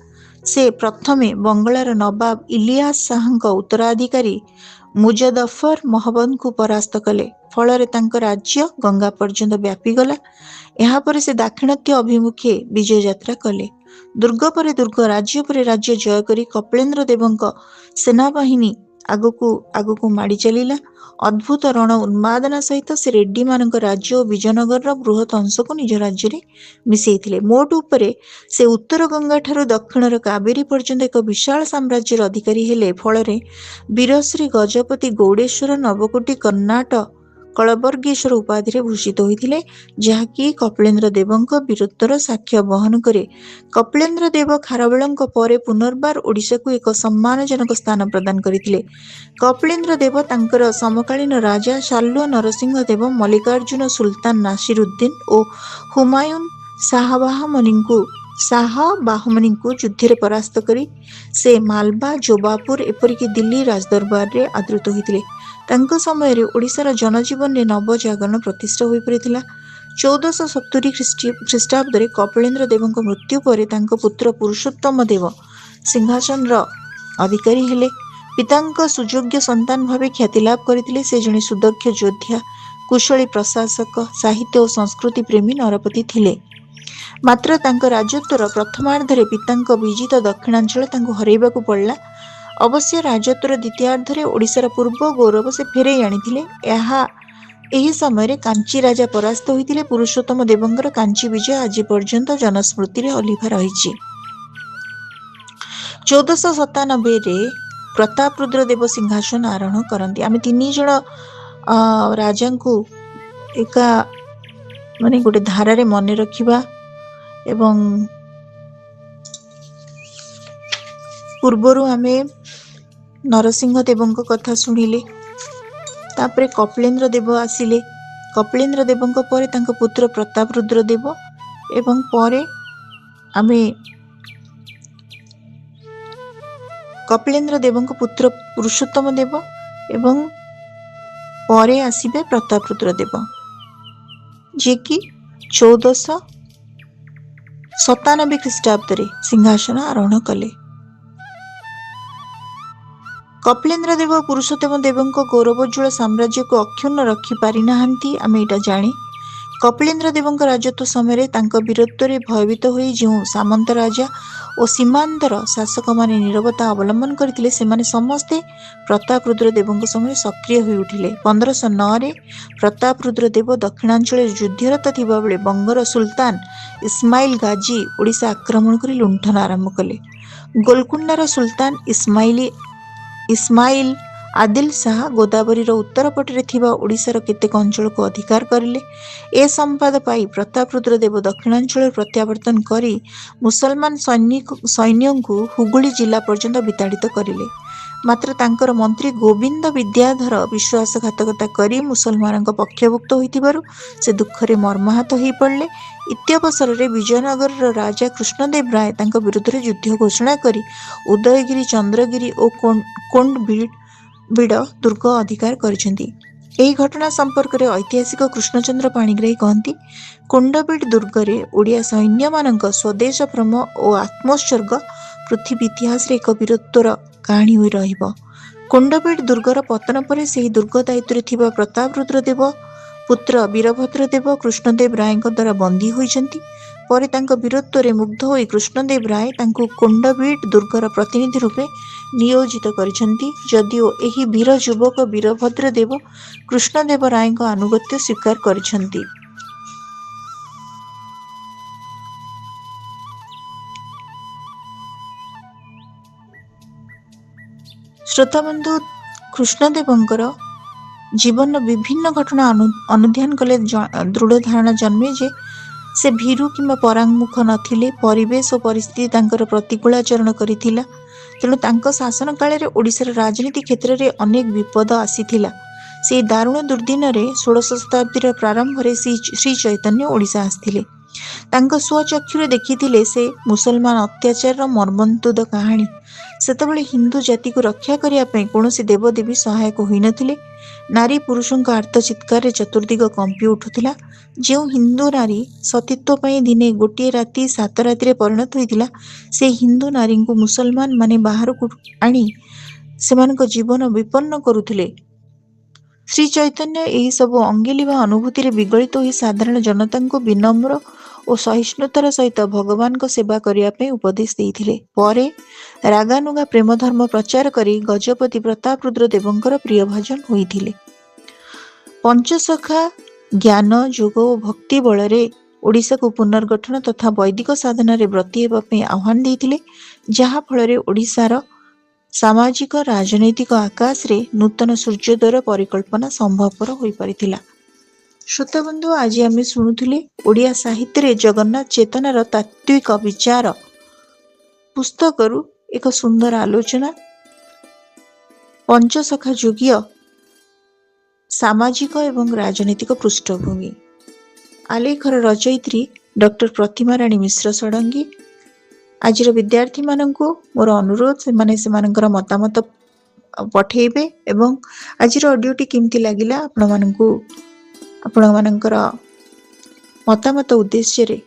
ସେ ପ୍ରଥମେ ବଙ୍ଗଳାର ନବାବ ଇଲିୟାସ ଶାହଙ୍କ ଉତ୍ତରାଧିକାରୀ ମୁଜଦଫର ମହମ୍ମଦଙ୍କୁ ପରାସ୍ତ କଲେ। ଫଳରେ ତାଙ୍କ ରାଜ୍ୟ ଗଙ୍ଗା ପର୍ଯ୍ୟନ୍ତ ବ୍ୟାପିଗଲା। ଏହାପରେ ସେ ଦାକ୍ଷିଣାତ୍ୟ ଅଭିମୁଖେ ବିଜୟ ଯାତ୍ରା କଲେ। ଦୁର୍ଗ ପରେ ଦୁର୍ଗ, ରାଜ୍ୟ ପରେ ରାଜ୍ୟ ଜୟ କରି କପିଳେନ୍ଦ୍ର ଦେବଙ୍କ ସେନାବାହିନୀ ଆଗକୁ ମାଡ଼ି ଚାଲିଲା। ଅଦ୍ଭୁତ ରଣ ଉନ୍ମାଦନା ସହିତ ସେ ରେଡ୍ଡି ମାନଙ୍କ ରାଜ୍ୟ ଓ ବିଜୟନଗରର ବୃହତ୍ ଅଂଶକୁ ନିଜ ରାଜ୍ୟରେ ମିଶାଇଥିଲେ। ମୋଟ ଉପରେ ସେ ଉତ୍ତର ଗଙ୍ଗା ଠାରୁ ଦକ୍ଷିଣର କାବେରୀ ପର୍ଯ୍ୟନ୍ତ ଏକ ବିଶାଳ ସାମ୍ରାଜ୍ୟର ଅଧିକାରୀ ହେଲେ। ଫଳରେ ବୀରଶ୍ରୀ ଗଜପତି ଗୌଡ଼େଶ୍ୱର, ନବକୋଟି, କଳବର୍ଗେଶ୍ୱର ଉପାଧିରେ ଭୂଷିତ ହୋଇଥିଲେ, ଯାହାକି କପିଳେନ୍ଦ୍ର ଦେବଙ୍କ ବୀରତ୍ୱର ସାକ୍ଷ୍ୟ ବହନ କରେ। କପିଳେନ୍ଦ୍ର ଦେବ ଖାରବେଳଙ୍କ ପରେ ପୁନର୍ବାର ଓଡ଼ିଶାକୁ ଏକ ସମ୍ମାନଜନକ ସ୍ଥାନ ପ୍ରଦାନ କରିଥିଲେ। କପିଳେନ୍ଦ୍ର ଦେବ ତାଙ୍କର ସମକାଳୀନ ରାଜା ସାଲୁଆ ନରସିଂହ ଦେବ, ମଲ୍ଲିକାର୍ଜୁନ ସୁଲତାନ ନାସିରୁଦ୍ଦିନ ଓ ହୁମାୟୁନ ଶାହବାହମନୀଙ୍କୁ ଯୁଦ୍ଧରେ ପରାସ୍ତ କରି ସେ ମାଲବା, ଜୋବାପୁର ଏପରିକି ଦିଲ୍ଲୀ ରାଜଦରବାରରେ ଆଦୃତ ହୋଇଥିଲେ। ତାଙ୍କ ସମୟରେ ଓଡ଼ିଶାର ଜନଜୀବନରେ ନବଜାଗରଣ ପ୍ରତିଷ୍ଠା ହୋଇପାରିଥିଲା। 1470 ଖ୍ରୀଷ୍ଟାବ୍ଦରେ କପିଳେନ୍ଦ୍ର ଦେବଙ୍କ ମୃତ୍ୟୁ ପରେ ତାଙ୍କ ପୁତ୍ର ପୁରୁଷୋତ୍ତମ ଦେବ ସିଂହାସନର ଅଧିକାରୀ ହେଲେ। ପିତାଙ୍କ ସୁଯୋଗ୍ୟ ସନ୍ତାନ ଭାବେ ଖ୍ୟାତି ଲାଭ କରିଥିଲେ। ସେ ଜଣେ ସୁଦକ୍ଷ ଯୋଦ୍ଧା, କୁଶଳୀ ପ୍ରଶାସକ, ସାହିତ୍ୟ ଓ ସଂସ୍କୃତି ପ୍ରେମୀ ନରପତି ଥିଲେ। ମାତ୍ର ତାଙ୍କ ରାଜତ୍ୱର ପ୍ରଥମାର୍ଦ୍ଧରେ ପିତାଙ୍କ ବିଜିତ ଦକ୍ଷିଣାଞ୍ଚଳ ତାଙ୍କୁ ହରାଇବାକୁ ପଡ଼ିଲା। ଅବଶ୍ୟ ରାଜତ୍ୱର ଦ୍ୱିତୀୟାର୍ଦ୍ଧରେ ଓଡ଼ିଶାର ପୂର୍ବ ଗୌରବ ସେ ଫେରାଇ ଆଣିଥିଲେ। ଏହି ସମୟରେ କାଞ୍ଚି ରାଜା ପରାସ୍ତ ହୋଇଥିଲେ। ପୁରୁଷୋତ୍ତମ ଦେବଙ୍କର କାଞ୍ଚି ବିଜୟ ଆଜି ପର୍ଯ୍ୟନ୍ତ ଜନସ୍ମୃତିରେ ଅଲିଭା ରହିଛି। 1497ରେ ପ୍ରତାପରୁଦ୍ର ଦେବ ସିଂହାସନ ଆରୋହଣ କରନ୍ତି। ଆମେ 3 ଜଣ ରାଜାଙ୍କୁ ଗୋଟେ ଧାରାରେ ମନେ ରଖିବା ଏବଂ ପୂର୍ବରୁ ଆମେ ନରସିଂହ ଦେବଙ୍କ କଥା ଶୁଣିଲେ, ତାପରେ କପିଳେନ୍ଦ୍ର ଦେବ ଆସିଲେ। କପିଳେନ୍ଦ୍ର ଦେବଙ୍କ ପରେ ତାଙ୍କ ପୁତ୍ର ପ୍ରତାପରୁଦ୍ର ଦେବ ଏବଂ ପରେ ଆମେ କପିଳେନ୍ଦ୍ର ଦେବଙ୍କ ପୁତ୍ର ପୁରୁଷୋତ୍ତମ ଦେବ ଏବଂ ପରେ ଆସିବେ ପ୍ରତାପରୁଦ୍ର ଦେବ, ଯିଏକି 1497 ଖ୍ରୀଷ୍ଟାବ୍ଦରେ ସିଂହାସନ ଆରୋହଣ କଲେ। କପିଳେନ୍ଦ୍ର ଦେବ ପୁରୁଷୋତ୍ତମ ଦେବଙ୍କ ଗୌରବୋଜ୍ୱଳ ସାମ୍ରାଜ୍ୟକୁ ଅକ୍ଷୁଣ୍ଣ ରଖି ପାରିନାହାନ୍ତି, ଆମେ ଏଇଟା ଜାଣେ। କପିଳେନ୍ଦ୍ର ଦେବଙ୍କ ରାଜତ୍ୱ ସମୟରେ ତାଙ୍କ ବୀରତ୍ୱରେ ଭୟଭୀତ ହୋଇ ଯେଉଁ ସାମନ୍ତ ରାଜା ଓ ସୀମାନ୍ତର ଶାସକମାନେ ନୀରବତା ଅବଲମ୍ବନ କରିଥିଲେ, ସେମାନେ ସମସ୍ତେ ପ୍ରତାପରୁଦ୍ର ଦେବଙ୍କ ସମୟରେ ସକ୍ରିୟ ହୋଇ ଉଠିଲେ। 1509ରେ ପ୍ରତାପରୁଦ୍ର ଦେବ ଦକ୍ଷିଣାଞ୍ଚଳରେ ଯୁଦ୍ଧରତ ଥିବାବେଳେ ବଙ୍ଗର ସୁଲତାନ ଇସମାଇଲ ଗାଜୀ ଓଡ଼ିଶା ଆକ୍ରମଣ କରି ଲୁଣ୍ଠନ ଆରମ୍ଭ କଲେ। ଗୋଲକୁଣ୍ଡାର ସୁଲତାନ ଇସମାଇଲ ଆଦିଲ ଶାହ ଗୋଦାବରୀର ଉତ୍ତର ପଟରେ ଥିବା ଓଡ଼ିଶାର କେତେକ ଅଞ୍ଚଳକୁ ଅଧିକାର କରିଲେ। ଏ ସମ୍ବାଦ ପାଇ ପ୍ରତାପରୁଦ୍ର ଦେବ ଦକ୍ଷିଣାଞ୍ଚଳରୁ ପ୍ରତ୍ୟାବର୍ତ୍ତନ କରି ମୁସଲମାନ ସୈନ୍ୟଙ୍କୁ ହୁଗୁଳି ଜିଲ୍ଲା ପର୍ଯ୍ୟନ୍ତ ବିତାଡ଼ିତ କରିଲେ। ମାତ୍ର ତାଙ୍କର ମନ୍ତ୍ରୀ ଗୋବିନ୍ଦ ବିଦ୍ୟାଧର ବିଶ୍ୱାସଘାତକତା କରି ମୁସଲମାନଙ୍କ ପକ୍ଷଭୁକ୍ତ ହୋଇଥିବାରୁ ସେ ଦୁଃଖରେ ମର୍ମାହତ ହୋଇପଡ଼ିଲେ। ଇତ୍ୟବସରରେ ବିଜୟନଗରର ରାଜା କୃଷ୍ଣଦେବ ରାୟ ତାଙ୍କ ବିରୁଦ୍ଧରେ ଯୁଦ୍ଧ ଘୋଷଣା କରି ଉଦୟଗିରି, ଚନ୍ଦ୍ରଗିରି ଓ କୋଣ୍ଡବିଡ଼ ଦୁର୍ଗ ଅଧିକାର କରିଛନ୍ତି। ଏହି ଘଟଣା ସମ୍ପର୍କରେ ଐତିହାସିକ କୃଷ୍ଣଚନ୍ଦ୍ର ପାଣିଗ୍ରାହୀ କହନ୍ତି, କୋଣ୍ଡବିଡ଼ ଦୁର୍ଗରେ ଓଡ଼ିଆ ସୈନ୍ୟମାନଙ୍କ ସ୍ୱଦେଶ ପ୍ରେମ ଓ ଆତ୍ମୋତ୍ସର୍ଗ ପୃଥିବୀ ଇତିହାସରେ ଏକ ବୀରତ୍ୱର କାହାଣୀ ହୋଇ ରହିବ। କୋଣ୍ଡବିଡ଼ ଦୁର୍ଗର ପତନ ପରେ ସେହି ଦୁର୍ଗ ଦାୟିତ୍ୱରେ ଥିବା ପ୍ରତାପରୁଦ୍ର ଦେବ ପୁତ୍ର ବୀରଭଦ୍ର ଦେବ କୃଷ୍ଣଦେବ ରାୟଙ୍କ ଦ୍ୱାରା ବନ୍ଦୀ ହୋଇଛନ୍ତି। ପରେ ତାଙ୍କ ବୀରତ୍ୱରେ ମୁଗ୍ଧ ହୋଇ କୃଷ୍ଣଦେବ ରାୟ ତାଙ୍କୁ କୋଣ୍ଡବିଡ଼ ଦୁର୍ଗର ପ୍ରତିନିଧି ରୂପେ ନିୟୋଜିତ କରିଛନ୍ତି। ଯଦିଓ ଏହି ବୀର ଯୁବକ ବୀରଭଦ୍ର ଦେବ କୃଷ୍ଣଦେବ ରାୟଙ୍କ ଆନୁଗତ୍ୟ ସ୍ୱୀକାର କରିଛନ୍ତି। ଶ୍ରୋତାବନ୍ଧୁ, କୃଷ୍ଣଦେବଙ୍କର ଜୀବନର ବିଭିନ୍ନ ଘଟଣା ଅନୁଧ୍ୟାନ କଲେ ଦୃଢ଼ ଧାରଣା ଜନ୍ମେ ଯେ ସେ ଭୀରୁ କିମ୍ବା ପରାଙ୍ଗମୁଖ ନଥିଲେ। ପରିବେଶ ଓ ପରିସ୍ଥିତି ତାଙ୍କର ପ୍ରତିକୂଳାଚରଣ କରିଥିଲା। ତେଣୁ ତାଙ୍କ ଶାସନ କାଳରେ ଓଡ଼ିଶାର ରାଜନୀତି କ୍ଷେତ୍ରରେ ଅନେକ ବିପଦ ଆସିଥିଲା। ସେହି ଦାରୁଣ ଦୁର୍ଦ୍ଦିନରେ 16ଶ ଶତାବ୍ଦୀର ପ୍ରାରମ୍ଭରେ ଶ୍ରୀ ଚୈତନ୍ୟ ଓଡ଼ିଶା ଆସିଥିଲେ। ତାଙ୍କ ସ୍ୱଚକ୍ଷୁରେ ଦେଖିଥିଲେ ସେ ମୁସଲମାନ ଅତ୍ୟାଚାରର ମର୍ମନ୍ତୁଦ କାହାଣୀ। ସେତେବେଳେ ହିନ୍ଦୁ ଜାତିକୁ ରକ୍ଷା କରିବା ପାଇଁ କୌଣସି ଦେବଦେବୀ ସହାୟକ ହୋଇନଥିଲେ। ନାରୀ ପୁରୁଷଙ୍କ ଆର୍ତ୍ତ ଚିତ୍କାରରେ ଚତୁର୍ଦ୍ଦିଗ କମ୍ପି ଉଠୁଥିଲା। ଯେଉଁ ହିନ୍ଦୁ ନାରୀ ସତୀତ୍ୱ ପାଇଁ ଦିନେ ଗୋଟିଏ ରାତି 7 ରାତିରେ ପରିଣତ ହୋଇଥିଲା, ସେ ହିନ୍ଦୁ ନାରୀଙ୍କୁ ମୁସଲମାନ ମାନେ ବାହାରକୁ ଆଣି ସେମାନଙ୍କ ଜୀବନ ବିପନ୍ନ କରୁଥିଲେ। ଶ୍ରୀ ଚୈତନ୍ୟ ଏହି ସବୁ ଅଙ୍ଗେଲିଭା ଅନୁଭୂତିରେ ବିଗଳିତ ହୋଇ ସାଧାରଣ ଜନତାଙ୍କୁ ବିନମ୍ର ଓ ସହିଷ୍ଣୁତାର ସହିତ ଭଗବାନଙ୍କ ସେବା କରିବା ପାଇଁ ଉପଦେଶ ଦେଇଥିଲେ। ପରେ ରାଗାନୁଗା ପ୍ରେମ ଧର୍ମ ପ୍ରଚାର କରି ଗଜପତି ପ୍ରତାପରୁଦ୍ର ଦେବଙ୍କର ପ୍ରିୟଭାଜନ ହୋଇଥିଲେ। ପଞ୍ଚସଖା ଜ୍ଞାନ, ଯୋଗ ଓ ଭକ୍ତି ବଳରେ ଓଡ଼ିଶାକୁ ପୁନର୍ଗଠନ ତଥା ବୈଦିକ ସାଧନାରେ ବ୍ରତୀ ହେବା ପାଇଁ ଆହ୍ୱାନ ଦେଇଥିଲେ, ଯାହା ଫଳରେ ଓଡ଼ିଶାର सामाजिक राजनैतिक आकाश रे नूतन सूर्योदयर परिकल्पना संभवपर हो पारिथिला। श्रोताबंधु, आज आम शुणुले ओडिया साहित्य रे जगन्नाथ चेतनार तात्विक विचार पुस्तकरू एक सुंदर आलोचना। पंचसखा युगीय सामाजिक एवं राजनीतिक पृष्ठभूमि। आलेखर रचयित्री डॉक्टर प्रतिमा राणी मिश्र षडंगी। आज विद्यार्थी मानक मोर अनुरोध से मतामत पठेबे एवं आज ऑडियोटी केमती लगिला आपण मानकर मतामत उद्देश्य रे